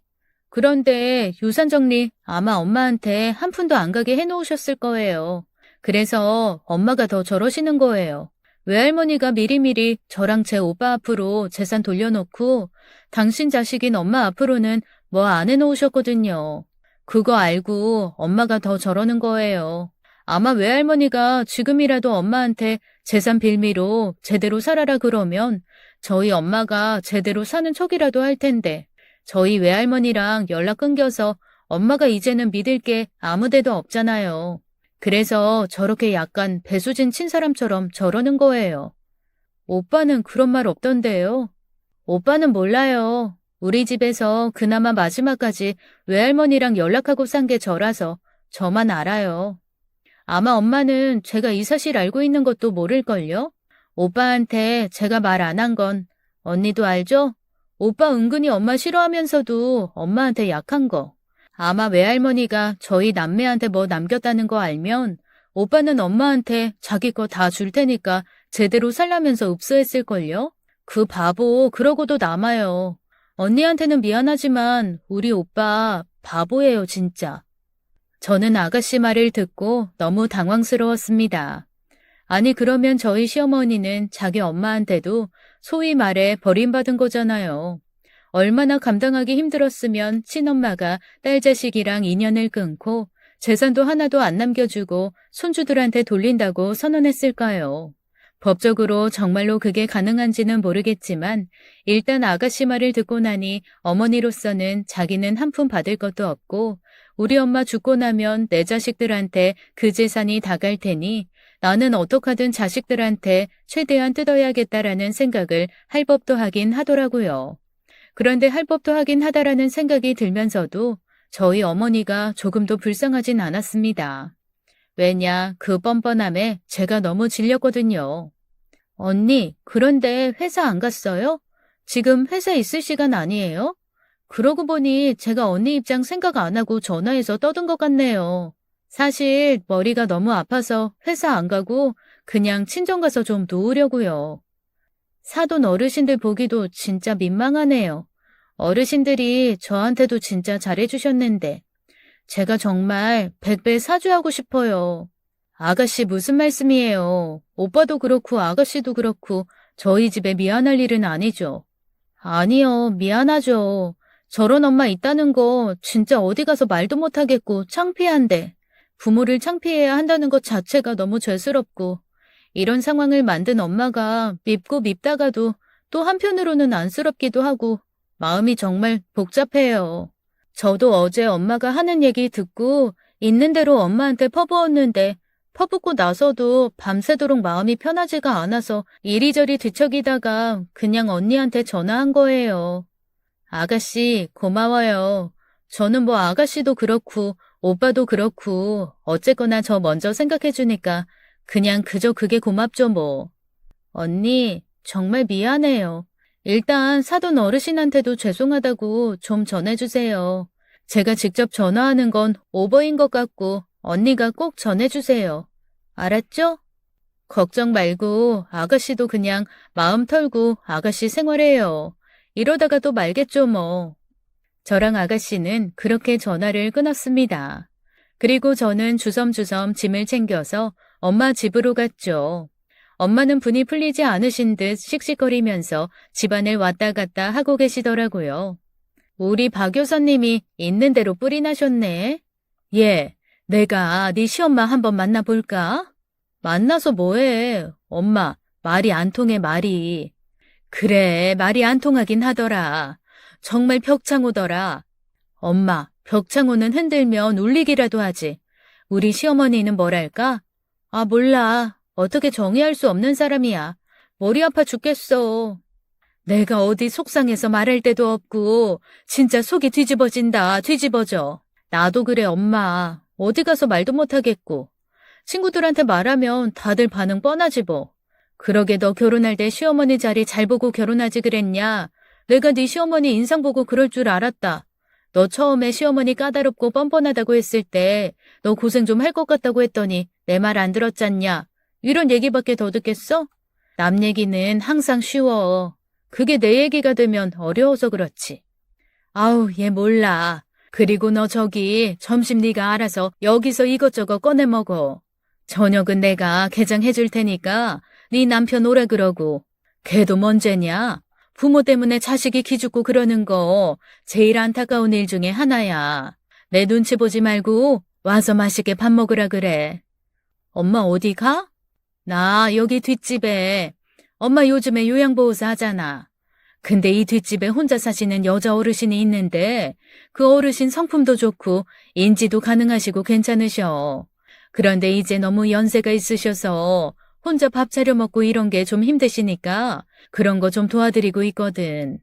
그런데 유산 정리 아마 엄마한테 한 푼도 안 가게 해놓으셨을 거예요. 그래서 엄마가 더 저러시는 거예요. 외할머니가 미리미리 저랑 제 오빠 앞으로 재산 돌려놓고 당신 자식인 엄마 앞으로는 뭐 안 해놓으셨거든요. 그거 알고 엄마가 더 저러는 거예요. 아마 외할머니가 지금이라도 엄마한테 재산 빌미로 제대로 살아라 그러면 저희 엄마가 제대로 사는 척이라도 할 텐데 저희 외할머니랑 연락 끊겨서 엄마가 이제는 믿을 게 아무 데도 없잖아요. 그래서 저렇게 약간 배수진 친 사람처럼 저러는 거예요. 오빠는 그런 말 없던데요. 오빠는 몰라요. 우리 집에서 그나마 마지막까지 외할머니랑 연락하고 산 게 저라서 저만 알아요. 아마 엄마는 제가 이 사실 알고 있는 것도 모를걸요? 오빠한테 제가 말 안 한 건 언니도 알죠? 오빠 은근히 엄마 싫어하면서도 엄마한테 약한 거. 아마 외할머니가 저희 남매한테 뭐 남겼다는 거 알면 오빠는 엄마한테 자기 거 다 줄 테니까 제대로 살라면서 읍수했을걸요? 그 바보 그러고도 남아요. 언니한테는 미안하지만 우리 오빠 바보예요 진짜. 저는 아가씨 말을 듣고 너무 당황스러웠습니다. 아니 그러면 저희 시어머니는 자기 엄마한테도 소위 말해 버림받은 거잖아요. 얼마나 감당하기 힘들었으면 친엄마가 딸 자식이랑 인연을 끊고 재산도 하나도 안 남겨주고 손주들한테 돌린다고 선언했을까요? 법적으로 정말로 그게 가능한지는 모르겠지만 일단 아가씨 말을 듣고 나니 어머니로서는 자기는 한 푼 받을 것도 없고 우리 엄마 죽고 나면 내 자식들한테 그 재산이 다 갈 테니 나는 어떡하든 자식들한테 최대한 뜯어야겠다라는 생각을 할 법도 하긴 하더라고요. 그런데 할 법도 하긴 하다라는 생각이 들면서도 저희 어머니가 조금도 불쌍하진 않았습니다. 왜냐, 그 뻔뻔함에 제가 너무 질렸거든요. 언니, 그런데 회사 안 갔어요? 지금 회사 있을 시간 아니에요? 그러고 보니 제가 언니 입장 생각 안 하고 전화해서 떠든 것 같네요. 사실 머리가 너무 아파서 회사 안 가고 그냥 친정 가서 좀 누우려고요. 사돈 어르신들 보기도 진짜 민망하네요. 어르신들이 저한테도 진짜 잘해주셨는데 제가 정말 100배 사죄하고 싶어요. 아가씨 무슨 말씀이에요. 오빠도 그렇고 아가씨도 그렇고 저희 집에 미안할 일은 아니죠. 아니요, 미안하죠. 저런 엄마 있다는 거 진짜 어디 가서 말도 못하겠고 창피한데 부모를 창피해야 한다는 것 자체가 너무 죄스럽고 이런 상황을 만든 엄마가 밉고 밉다가도 또 한편으로는 안쓰럽기도 하고 마음이 정말 복잡해요. 저도 어제 엄마가 하는 얘기 듣고 있는 대로 엄마한테 퍼부었는데 퍼붓고 나서도 밤새도록 마음이 편하지가 않아서 이리저리 뒤척이다가 그냥 언니한테 전화한 거예요. 아가씨 고마워요. 저는 뭐 아가씨도 그렇고 오빠도 그렇고 어쨌거나 저 먼저 생각해주니까 그냥 그저 그게 고맙죠 뭐. 언니 정말 미안해요. 일단 사돈 어르신한테도 죄송하다고 좀 전해주세요. 제가 직접 전화하는 건 오버인 것 같고 언니가 꼭 전해주세요. 알았죠? 걱정 말고 아가씨도 그냥 마음 털고 아가씨 생활해요. 이러다가 또 말겠죠 뭐. 저랑 아가씨는 그렇게 전화를 끊었습니다. 그리고 저는 주섬주섬 짐을 챙겨서 엄마 집으로 갔죠. 엄마는 분이 풀리지 않으신 듯 씩씩거리면서 집안을 왔다 갔다 하고 계시더라고요. 우리 박 여사님이 있는 대로 뿔이 나셨네. 예, 내가 네 시엄마 한번 만나볼까? 만나서 뭐해? 엄마, 말이 안 통해 말이. 그래, 말이 안 통하긴 하더라. 정말 벽창호더라. 엄마, 벽창호는 흔들면 울리기라도 하지. 우리 시어머니는 뭐랄까? 아, 몰라. 어떻게 정의할 수 없는 사람이야. 머리 아파 죽겠어. 내가 어디 속상해서 말할 데도 없고 진짜 속이 뒤집어진다. 뒤집어져. 나도 그래 엄마. 어디 가서 말도 못하겠고. 친구들한테 말하면 다들 반응 뻔하지 뭐. 그러게 너 결혼할 때 시어머니 자리 잘 보고 결혼하지 그랬냐. 내가 네 시어머니 인상 보고 그럴 줄 알았다. 너 처음에 시어머니 까다롭고 뻔뻔하다고 했을 때 너 고생 좀 할 것 같다고 했더니 내 말 안 들었잖냐. 이런 얘기밖에 더 듣겠어? 남 얘기는 항상 쉬워. 그게 내 얘기가 되면 어려워서 그렇지. 아우, 얘 몰라. 그리고 너 저기 점심 네가 알아서 여기서 이것저것 꺼내 먹어. 저녁은 내가 개장해 줄 테니까 네 남편 오라 그러고. 걔도 뭔 죄냐? 부모 때문에 자식이 기죽고 그러는 거 제일 안타까운 일 중에 하나야. 내 눈치 보지 말고 와서 맛있게 밥 먹으라 그래. 엄마 어디 가? 나 여기 뒷집에. 엄마 요즘에 요양보호사 하잖아. 근데 이 뒷집에 혼자 사시는 여자 어르신이 있는데 그 어르신 성품도 좋고 인지도 가능하시고 괜찮으셔. 그런데 이제 너무 연세가 있으셔서 혼자 밥 차려 먹고 이런 게 좀 힘드시니까 그런 거 좀 도와드리고 있거든.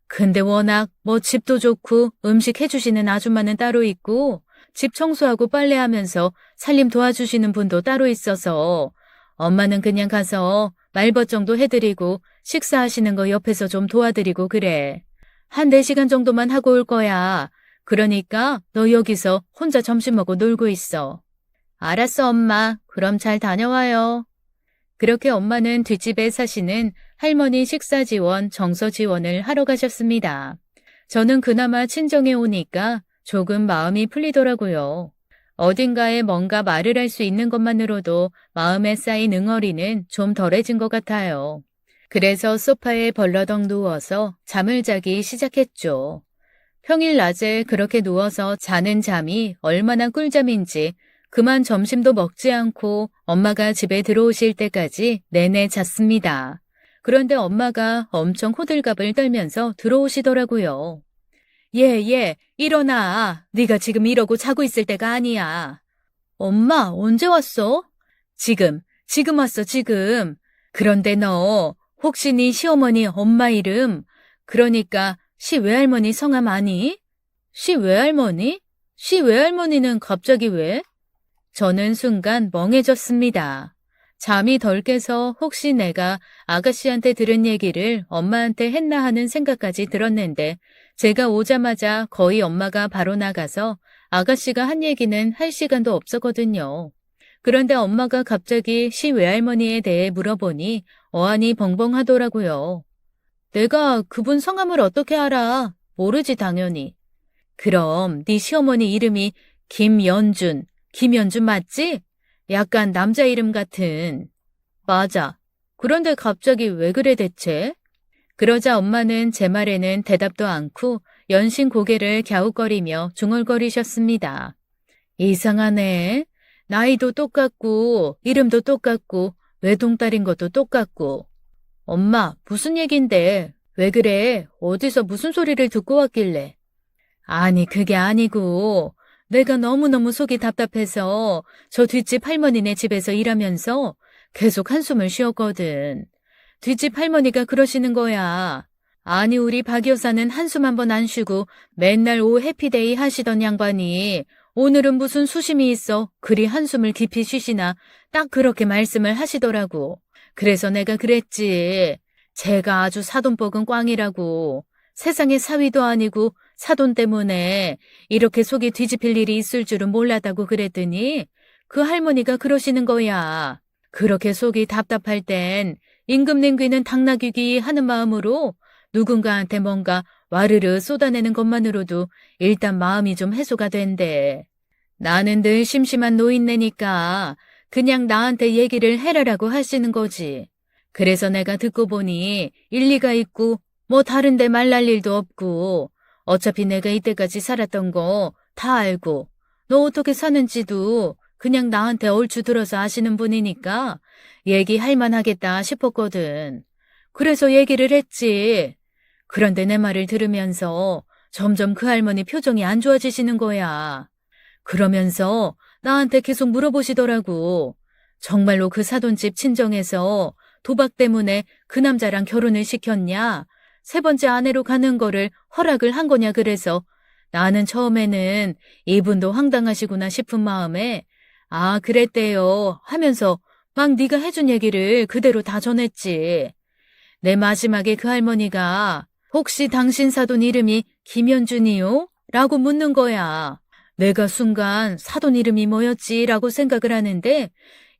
근데 워낙 뭐 집도 좋고 음식 해주시는 아줌마는 따로 있고 집 청소하고 빨래하면서 살림 도와주시는 분도 따로 있어서 엄마는 그냥 가서 말벗 정도 해드리고 식사하시는 거 옆에서 좀 도와드리고 그래. 한 4시간 정도만 하고 올 거야. 그러니까 너 여기서 혼자 점심 먹고 놀고 있어. 알았어, 엄마. 그럼 잘 다녀와요. 그렇게 엄마는 뒷집에 사시는 할머니 식사 지원, 정서 지원을 하러 가셨습니다. 저는 그나마 친정에 오니까 조금 마음이 풀리더라고요. 어딘가에 뭔가 말을 할 수 있는 것만으로도 마음에 쌓인 응어리는 좀 덜해진 것 같아요. 그래서 소파에 벌러덩 누워서 잠을 자기 시작했죠. 평일 낮에 그렇게 누워서 자는 잠이 얼마나 꿀잠인지 그만 점심도 먹지 않고 엄마가 집에 들어오실 때까지 내내 잤습니다. 그런데 엄마가 엄청 호들갑을 떨면서 들어오시더라고요. 얘, 일어나. 네가 지금 이러고 자고 있을 때가 아니야. 엄마, 언제 왔어? 지금 왔어, 지금. 그런데 너 혹시 네 시어머니 엄마 이름, 그러니까 시외할머니 성함 아니? 시외할머니? 시외할머니는 갑자기 왜? 저는 순간 멍해졌습니다. 잠이 덜 깨서 혹시 내가 아가씨한테 들은 얘기를 엄마한테 했나 하는 생각까지 들었는데 제가 오자마자 거의 엄마가 바로 나가서 아가씨가 한 얘기는 할 시간도 없었거든요. 그런데 엄마가 갑자기 시외할머니에 대해 물어보니 어안이 벙벙하더라고요. 내가 그분 성함을 어떻게 알아? 모르지 당연히. 그럼 네 시어머니 이름이 김연준 맞지? 약간 남자 이름 같은. 맞아. 그런데 갑자기 왜 그래 대체? 그러자 엄마는 제 말에는 대답도 않고 연신 고개를 갸웃거리며 중얼거리셨습니다. 이상하네. 나이도 똑같고 이름도 똑같고 외동딸인 것도 똑같고. 엄마, 무슨 얘긴데? 왜 그래? 어디서 무슨 소리를 듣고 왔길래? 아니, 그게 아니고 내가 너무너무 속이 답답해서 저 뒷집 할머니네 집에서 일하면서 계속 한숨을 쉬었거든. 뒷집 할머니가 그러시는 거야. 아니, 우리 박 여사는 한숨 한 번 안 쉬고 맨날 오후 해피데이 하시던 양반이 오늘은 무슨 수심이 있어 그리 한숨을 깊이 쉬시나 딱 그렇게 말씀을 하시더라고. 그래서 내가 그랬지. 제가 아주 사돈복은 꽝이라고. 세상에 사위도 아니고 사돈 때문에 이렇게 속이 뒤집힐 일이 있을 줄은 몰랐다고 그랬더니 그 할머니가 그러시는 거야. 그렇게 속이 답답할 땐 임금님 귀는 당나귀 귀 하는 마음으로 누군가한테 뭔가 와르르 쏟아내는 것만으로도 일단 마음이 좀 해소가 된대. 나는 늘 심심한 노인네니까 그냥 나한테 얘기를 해라라고 하시는 거지. 그래서 내가 듣고 보니 일리가 있고 뭐 다른데 말날 일도 없고 어차피 내가 이때까지 살았던 거 다 알고 너 어떻게 사는지도 그냥 나한테 얼추 들어서 아시는 분이니까 얘기할 만하겠다 싶었거든. 그래서 얘기를 했지. 그런데 내 말을 들으면서 점점 그 할머니 표정이 안 좋아지시는 거야. 그러면서 나한테 계속 물어보시더라고. 정말로 그 사돈집 친정에서 도박 때문에 그 남자랑 결혼을 시켰냐? 3번째 아내로 가는 거를 허락을 한 거냐 그래서 나는 처음에는 이분도 황당하시구나 싶은 마음에 아 그랬대요 하면서 막 네가 해준 얘기를 그대로 다 전했지. 내 마지막에 그 할머니가 혹시 당신 사돈 이름이 김연준이요? 라고 묻는 거야. 내가 순간 사돈 이름이 뭐였지? 라고 생각을 하는데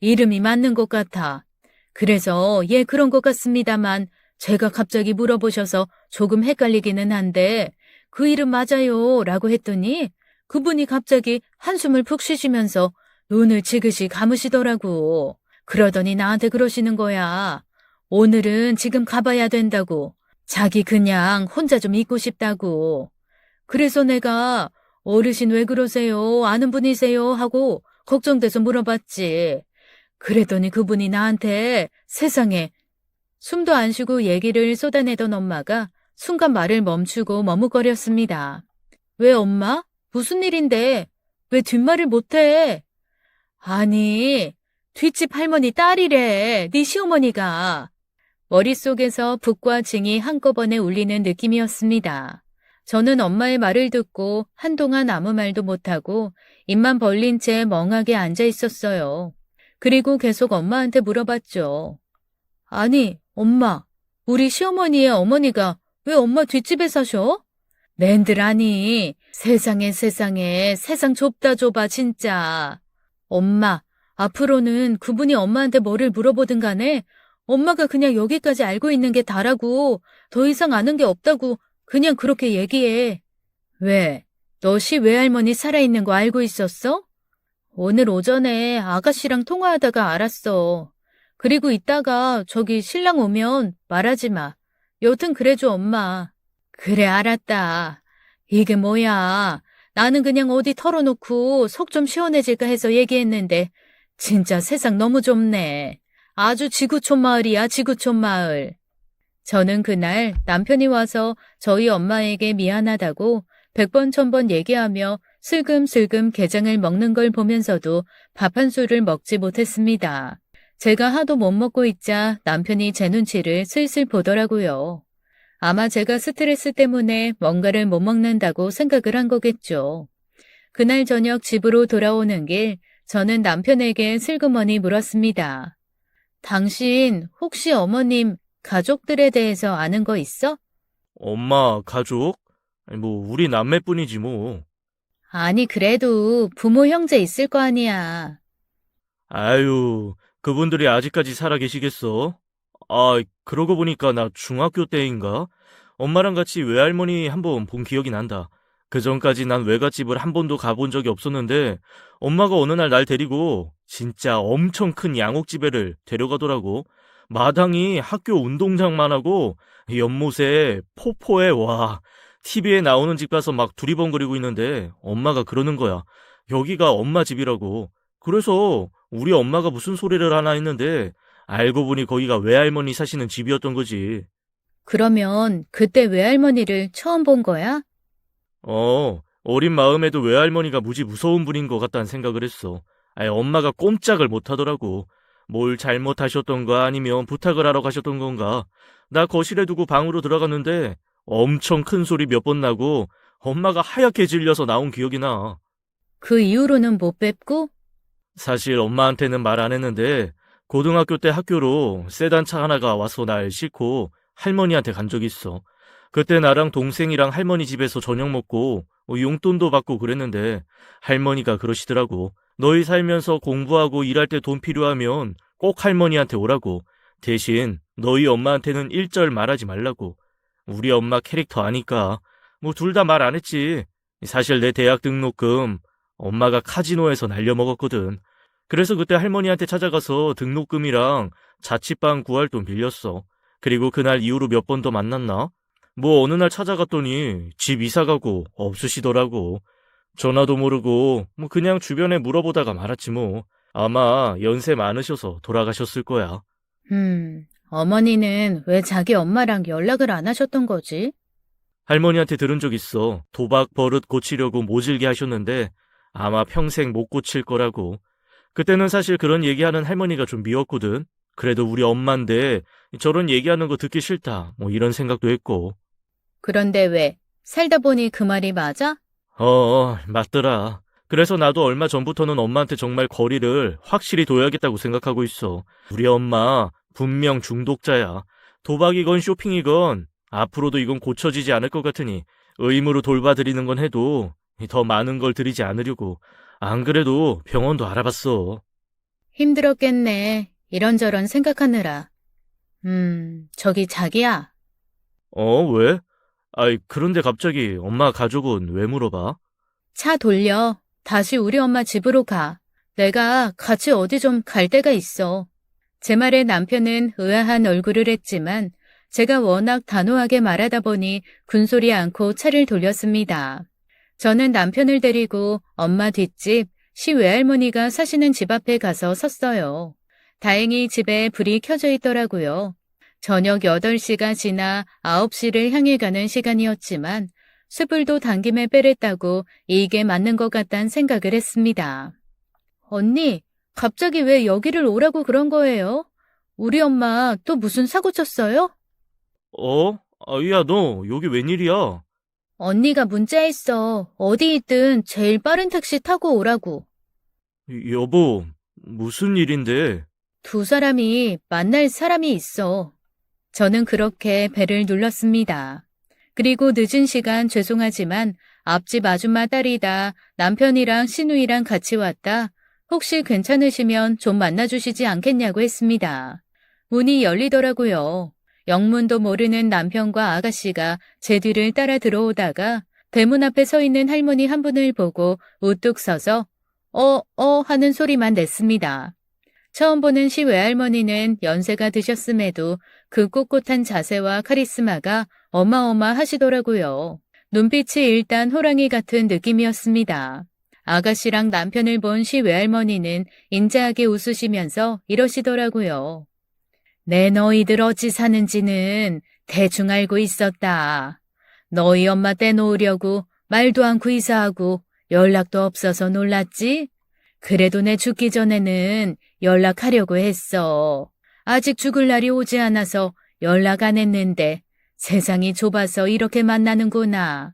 이름이 맞는 것 같아. 그래서 예 그런 것 같습니다만 제가 갑자기 물어보셔서 조금 헷갈리기는 한데 그 이름 맞아요 라고 했더니 그분이 갑자기 한숨을 푹 쉬시면서 눈을 지그시 감으시더라고. 그러더니 나한테 그러시는 거야. 오늘은 지금 가봐야 된다고. 자기 그냥 혼자 좀 있고 싶다고. 그래서 내가 어르신 왜 그러세요? 아는 분이세요? 하고 걱정돼서 물어봤지. 그랬더니 그분이 나한테 세상에 숨도 안 쉬고 얘기를 쏟아내던 엄마가 순간 말을 멈추고 머뭇거렸습니다. 왜 엄마? 무슨 일인데? 왜 뒷말을 못해? 아니, 뒷집 할머니 딸이래. 네 시어머니가. 머릿속에서 북과 증이 한꺼번에 울리는 느낌이었습니다. 저는 엄마의 말을 듣고 한동안 아무 말도 못하고 입만 벌린 채 멍하게 앉아 있었어요. 그리고 계속 엄마한테 물어봤죠. 아니, 엄마, 우리 시어머니의 어머니가 왜 엄마 뒷집에 사셔? 낸들 아니, 세상에 세상 좁다 좁아 진짜. 엄마, 앞으로는 그분이 엄마한테 뭐를 물어보든 간에 엄마가 그냥 여기까지 알고 있는 게 다라고, 더 이상 아는 게 없다고 그냥 그렇게 얘기해. 왜? 너 시 외할머니 살아있는 거 알고 있었어? 오늘 오전에 아가씨랑 통화하다가 알았어. 그리고 이따가 저기 신랑 오면 말하지 마. 여튼 그래줘 엄마. 그래 알았다. 이게 뭐야. 나는 그냥 어디 털어놓고 속 좀 시원해질까 해서 얘기했는데 진짜 세상 너무 좁네. 아주 지구촌 마을이야 지구촌 마을. 저는 그날 남편이 와서 저희 엄마에게 미안하다고 100번 1000번 얘기하며 슬금슬금 게장을 먹는 걸 보면서도 밥 한 술을 먹지 못했습니다. 제가 하도 못 먹고 있자 남편이 제 눈치를 슬슬 보더라고요. 아마 제가 스트레스 때문에 뭔가를 못 먹는다고 생각을 한 거겠죠. 그날 저녁 집으로 돌아오는 길 저는 남편에게 슬그머니 물었습니다. 당신 혹시 어머님 가족들에 대해서 아는 거 있어? 엄마, 가족? 아니, 뭐, 우리 남매뿐이지 뭐. 아니 그래도 부모 형제 있을 거 아니야. 아유, 그분들이 아직까지 살아 계시겠어? 아, 그러고 보니까 나 중학교 때인가? 엄마랑 같이 외할머니 한 번 본 기억이 난다. 그 전까지 난 외갓집을 한 번도 가본 적이 없었는데 엄마가 어느 날 데리고 진짜 엄청 큰 양옥집에를 데려가더라고. 마당이 학교 운동장만 하고 연못에 폭포에 와 TV에 나오는 집 가서 막 두리번거리고 있는데 엄마가 그러는 거야. 여기가 엄마 집이라고. 그래서 우리 엄마가 무슨 소리를 하나 했는데 알고 보니 거기가 외할머니 사시는 집이었던 거지. 그러면 그때 외할머니를 처음 본 거야? 어린 마음에도 외할머니가 무지 무서운 분인 것 같다는 생각을 했어. 아니, 엄마가 꼼짝을 못 하더라고. 뭘 잘못하셨던가 아니면 부탁을 하러 가셨던 건가. 나 거실에 두고 방으로 들어갔는데 엄청 큰 소리 몇 번 나고 엄마가 하얗게 질려서 나온 기억이 나. 그 이후로는 못 뵙고? 사실 엄마한테는 말 안 했는데 고등학교 때 학교로 세단차 하나가 와서 날 싣고 할머니한테 간 적이 있어. 그때 나랑 동생이랑 할머니 집에서 저녁 먹고 용돈도 받고 그랬는데 할머니가 그러시더라고. 너희 살면서 공부하고 일할 때 돈 필요하면 꼭 할머니한테 오라고. 대신 너희 엄마한테는 일절 말하지 말라고. 우리 엄마 캐릭터 아니까 뭐 둘 다 말 안 했지. 사실 내 대학 등록금 엄마가 카지노에서 날려먹었거든. 그래서 그때 할머니한테 찾아가서 등록금이랑 자취방 구할 돈 빌렸어. 그리고 그날 이후로 몇 번 더 만났나? 뭐 어느 날 찾아갔더니 집 이사가고 없으시더라고. 전화도 모르고 뭐 그냥 주변에 물어보다가 말았지 뭐. 아마 연세 많으셔서 돌아가셨을 거야. 어머니는 왜 자기 엄마랑 연락을 안 하셨던 거지? 할머니한테 들은 적 있어. 도박 버릇 고치려고 모질게 하셨는데 아마 평생 못 고칠 거라고. 그때는 사실 그런 얘기하는 할머니가 좀 미웠거든. 그래도 우리 엄마인데 저런 얘기하는 거 듣기 싫다. 뭐 이런 생각도 했고. 그런데 왜? 살다 보니 그 말이 맞아? 맞더라. 그래서 나도 얼마 전부터는 엄마한테 정말 거리를 확실히 둬야겠다고 생각하고 있어. 우리 엄마 분명 중독자야. 도박이건 쇼핑이건 앞으로도 이건 고쳐지지 않을 것 같으니 의무로 돌봐드리는 건 해도 더 많은 걸 드리지 않으려고. 안 그래도 병원도 알아봤어. 힘들었겠네. 이런저런 생각하느라. 저기 자기야. 왜? 아이, 그런데 갑자기 엄마 가족은 왜 물어봐? 차 돌려. 다시 우리 엄마 집으로 가. 내가 같이 어디 좀 갈 데가 있어. 제 말에 남편은 의아한 얼굴을 했지만 제가 워낙 단호하게 말하다 보니 군소리 않고 차를 돌렸습니다. 저는 남편을 데리고 엄마 뒷집 시 외할머니가 사시는 집 앞에 가서 섰어요. 다행히 집에 불이 켜져 있더라고요. 저녁 8시가 지나 9시를 향해 가는 시간이었지만 숯불도 당김에 빼랬다고 이게 맞는 것 같다는 생각을 했습니다. 언니, 갑자기 왜 여기를 오라고 그런 거예요? 우리 엄마 또 무슨 사고 쳤어요? 야, 너 여기 웬일이야? 언니가 문자했어. 어디 있든 제일 빠른 택시 타고 오라고. 여보, 무슨 일인데? 두 사람이 만날 사람이 있어. 저는 그렇게 배를 눌렀습니다. 그리고 늦은 시간 죄송하지만 앞집 아줌마 딸이다 남편이랑 시누이랑 같이 왔다. 혹시 괜찮으시면 좀 만나주시지 않겠냐고 했습니다. 문이 열리더라고요. 영문도 모르는 남편과 아가씨가 제 뒤를 따라 들어오다가 대문 앞에 서 있는 할머니 한 분을 보고 우뚝 서서 하는 소리만 냈습니다. 처음 보는 시 외할머니는 연세가 드셨음에도 그 꼿꼿한 자세와 카리스마가 어마어마하시더라고요. 눈빛이 일단 호랑이 같은 느낌이었습니다. 아가씨랑 남편을 본 시 외할머니는 인자하게 웃으시면서 이러시더라고요. 내 너희들 어찌 사는지는 대충 알고 있었다. 너희 엄마 떼놓으려고 말도 않고 이사하고 연락도 없어서 놀랐지? 그래도 내 죽기 전에는 연락하려고 했어. 아직 죽을 날이 오지 않아서 연락 안 했는데 세상이 좁아서 이렇게 만나는구나.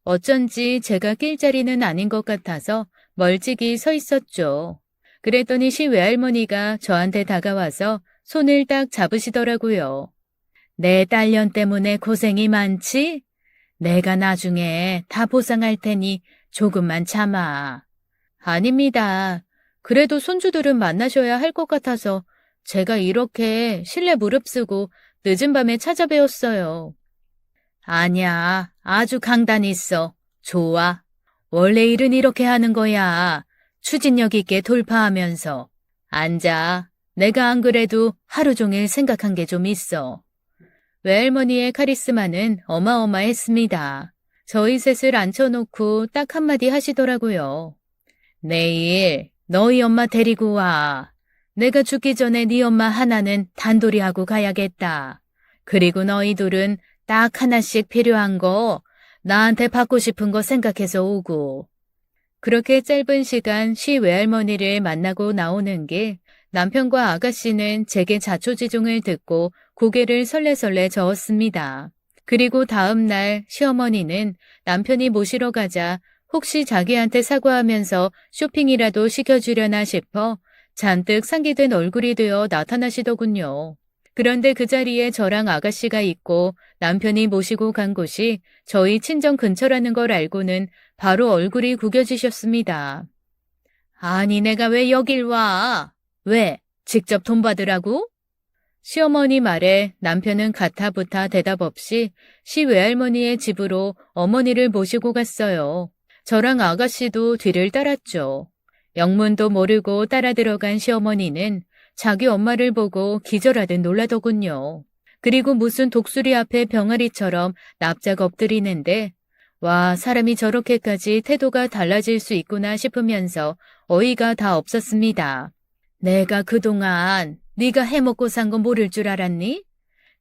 어쩐지 제가 낄 자리는 아닌 것 같아서 멀찍이 서 있었죠. 그랬더니 시 외할머니가 저한테 다가와서 손을 딱 잡으시더라고요. 내 딸년 때문에 고생이 많지? 내가 나중에 다 보상할 테니 조금만 참아. 아닙니다. 그래도 손주들은 만나셔야 할 것 같아서 제가 이렇게 실내 무릅쓰고 늦은 밤에 찾아뵈었어요. 아니야, 아주 강단 있어. 좋아. 원래 일은 이렇게 하는 거야. 추진력 있게 돌파하면서. 앉아. 내가 안 그래도 하루 종일 생각한 게 좀 있어. 외할머니의 카리스마는 어마어마했습니다. 저희 셋을 앉혀놓고 딱 한마디 하시더라고요. 내일 너희 엄마 데리고 와. 내가 죽기 전에 네 엄마 하나는 단돌이 하고 가야겠다. 그리고 너희 둘은 딱 하나씩 필요한 거 나한테 받고 싶은 거 생각해서 오고. 그렇게 짧은 시간 시 외할머니를 만나고 나오는 길 남편과 아가씨는 제게 자초지종을 듣고 고개를 설레설레 저었습니다. 그리고 다음 날 시어머니는 남편이 모시러 가자 혹시 자기한테 사과하면서 쇼핑이라도 시켜주려나 싶어 잔뜩 상기된 얼굴이 되어 나타나시더군요. 그런데 그 자리에 저랑 아가씨가 있고 남편이 모시고 간 곳이 저희 친정 근처라는 걸 알고는 바로 얼굴이 구겨지셨습니다. 아니 내가 왜 여길 와? 왜? 직접 돈 받으라고? 시어머니 말에 남편은 가타부타 대답 없이 시 외할머니의 집으로 어머니를 모시고 갔어요. 저랑 아가씨도 뒤를 따랐죠. 영문도 모르고 따라 들어간 시어머니는 자기 엄마를 보고 기절하듯 놀라더군요. 그리고 무슨 독수리 앞에 병아리처럼 납작 엎드리는데 와, 사람이 저렇게까지 태도가 달라질 수 있구나 싶으면서 어이가 다 없었습니다. 내가 그동안 네가 해먹고 산 거 모를 줄 알았니?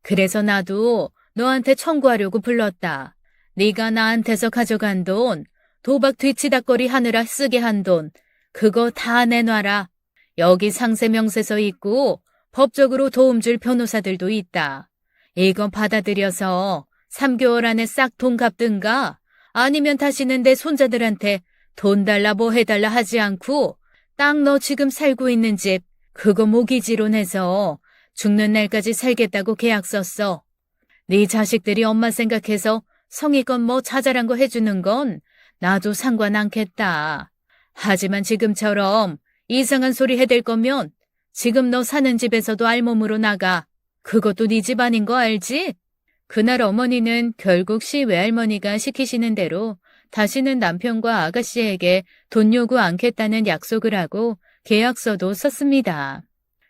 그래서 나도 너한테 청구하려고 불렀다. 네가 나한테서 가져간 돈, 도박 뒤치다거리 하느라 쓰게 한 돈, 그거 다 내놔라. 여기 상세명세서 있고 법적으로 도움 줄 변호사들도 있다. 이거 받아들여서 3개월 안에 싹 돈 갚든가 아니면 다시는 내 손자들한테 돈 달라 뭐 해달라 하지 않고 딱 너 지금 살고 있는 집 그거 모기지로 내서 죽는 날까지 살겠다고 계약 썼어. 네 자식들이 엄마 생각해서 성의껏 뭐 자잘한 거 해주는 건 나도 상관 않겠다. 하지만 지금처럼 이상한 소리 해댈 거면 지금 너 사는 집에서도 알몸으로 나가. 그것도 네 집 아닌 거 알지? 그날 어머니는 결국 시 외할머니가 시키시는 대로 다시는 남편과 아가씨에게 돈 요구 않겠다는 약속을 하고 계약서도 썼습니다.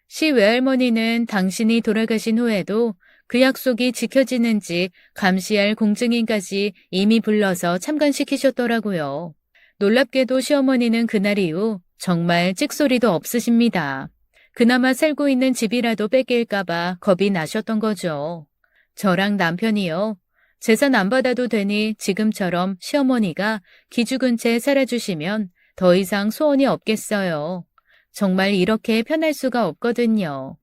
시 외할머니는 당신이 돌아가신 후에도 그 약속이 지켜지는지 감시할 공증인까지 이미 불러서 참관시키셨더라고요. 놀랍게도 시어머니는 그날 이후 정말 찍소리도 없으십니다. 그나마 살고 있는 집이라도 뺏길까봐 겁이 나셨던 거죠. 저랑 남편이요. 재산 안 받아도 되니 지금처럼 시어머니가 기죽은 채 살아주시면 더 이상 소원이 없겠어요. 정말 이렇게 편할 수가 없거든요.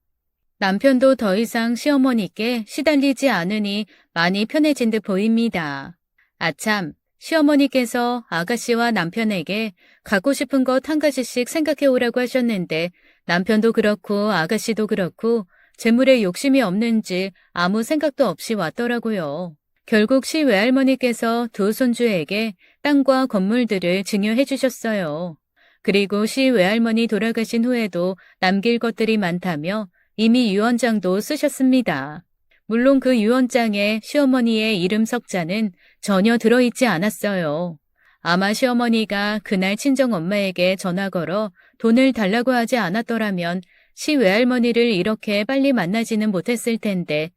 남편도 더 이상 시어머니께 시달리지 않으니 많이 편해진 듯 보입니다. 아참, 시어머니께서 아가씨와 남편에게 갖고 싶은 것 한 가지씩 생각해 오라고 하셨는데 남편도 그렇고 아가씨도 그렇고 재물에 욕심이 없는지 아무 생각도 없이 왔더라고요. 결국 시 외할머니께서 두 손주에게 땅과 건물들을 증여해 주셨어요. 그리고 시 외할머니 돌아가신 후에도 남길 것들이 많다며 이미 유언장도 쓰셨습니다. 물론 그 유언장에 시어머니의 이름 석자는 전혀 들어있지 않았어요. 아마 시어머니가 그날 친정엄마에게 전화 걸어 돈을 달라고 하지 않았더라면 시 외할머니를 이렇게 빨리 만나지는 못했을 텐데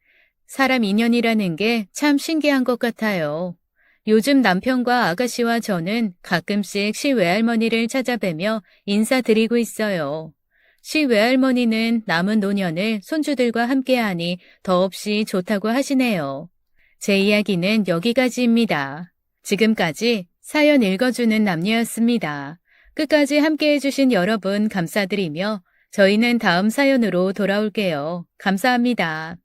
사람 인연이라는 게 참 신기한 것 같아요. 요즘 남편과 아가씨와 저는 가끔씩 시 외할머니를 찾아뵈며 인사드리고 있어요. 시 외할머니는 남은 노년을 손주들과 함께하니 더없이 좋다고 하시네요. 제 이야기는 여기까지입니다. 지금까지 사연 읽어주는 남녀였습니다. 끝까지 함께해주신 여러분 감사드리며 저희는 다음 사연으로 돌아올게요. 감사합니다.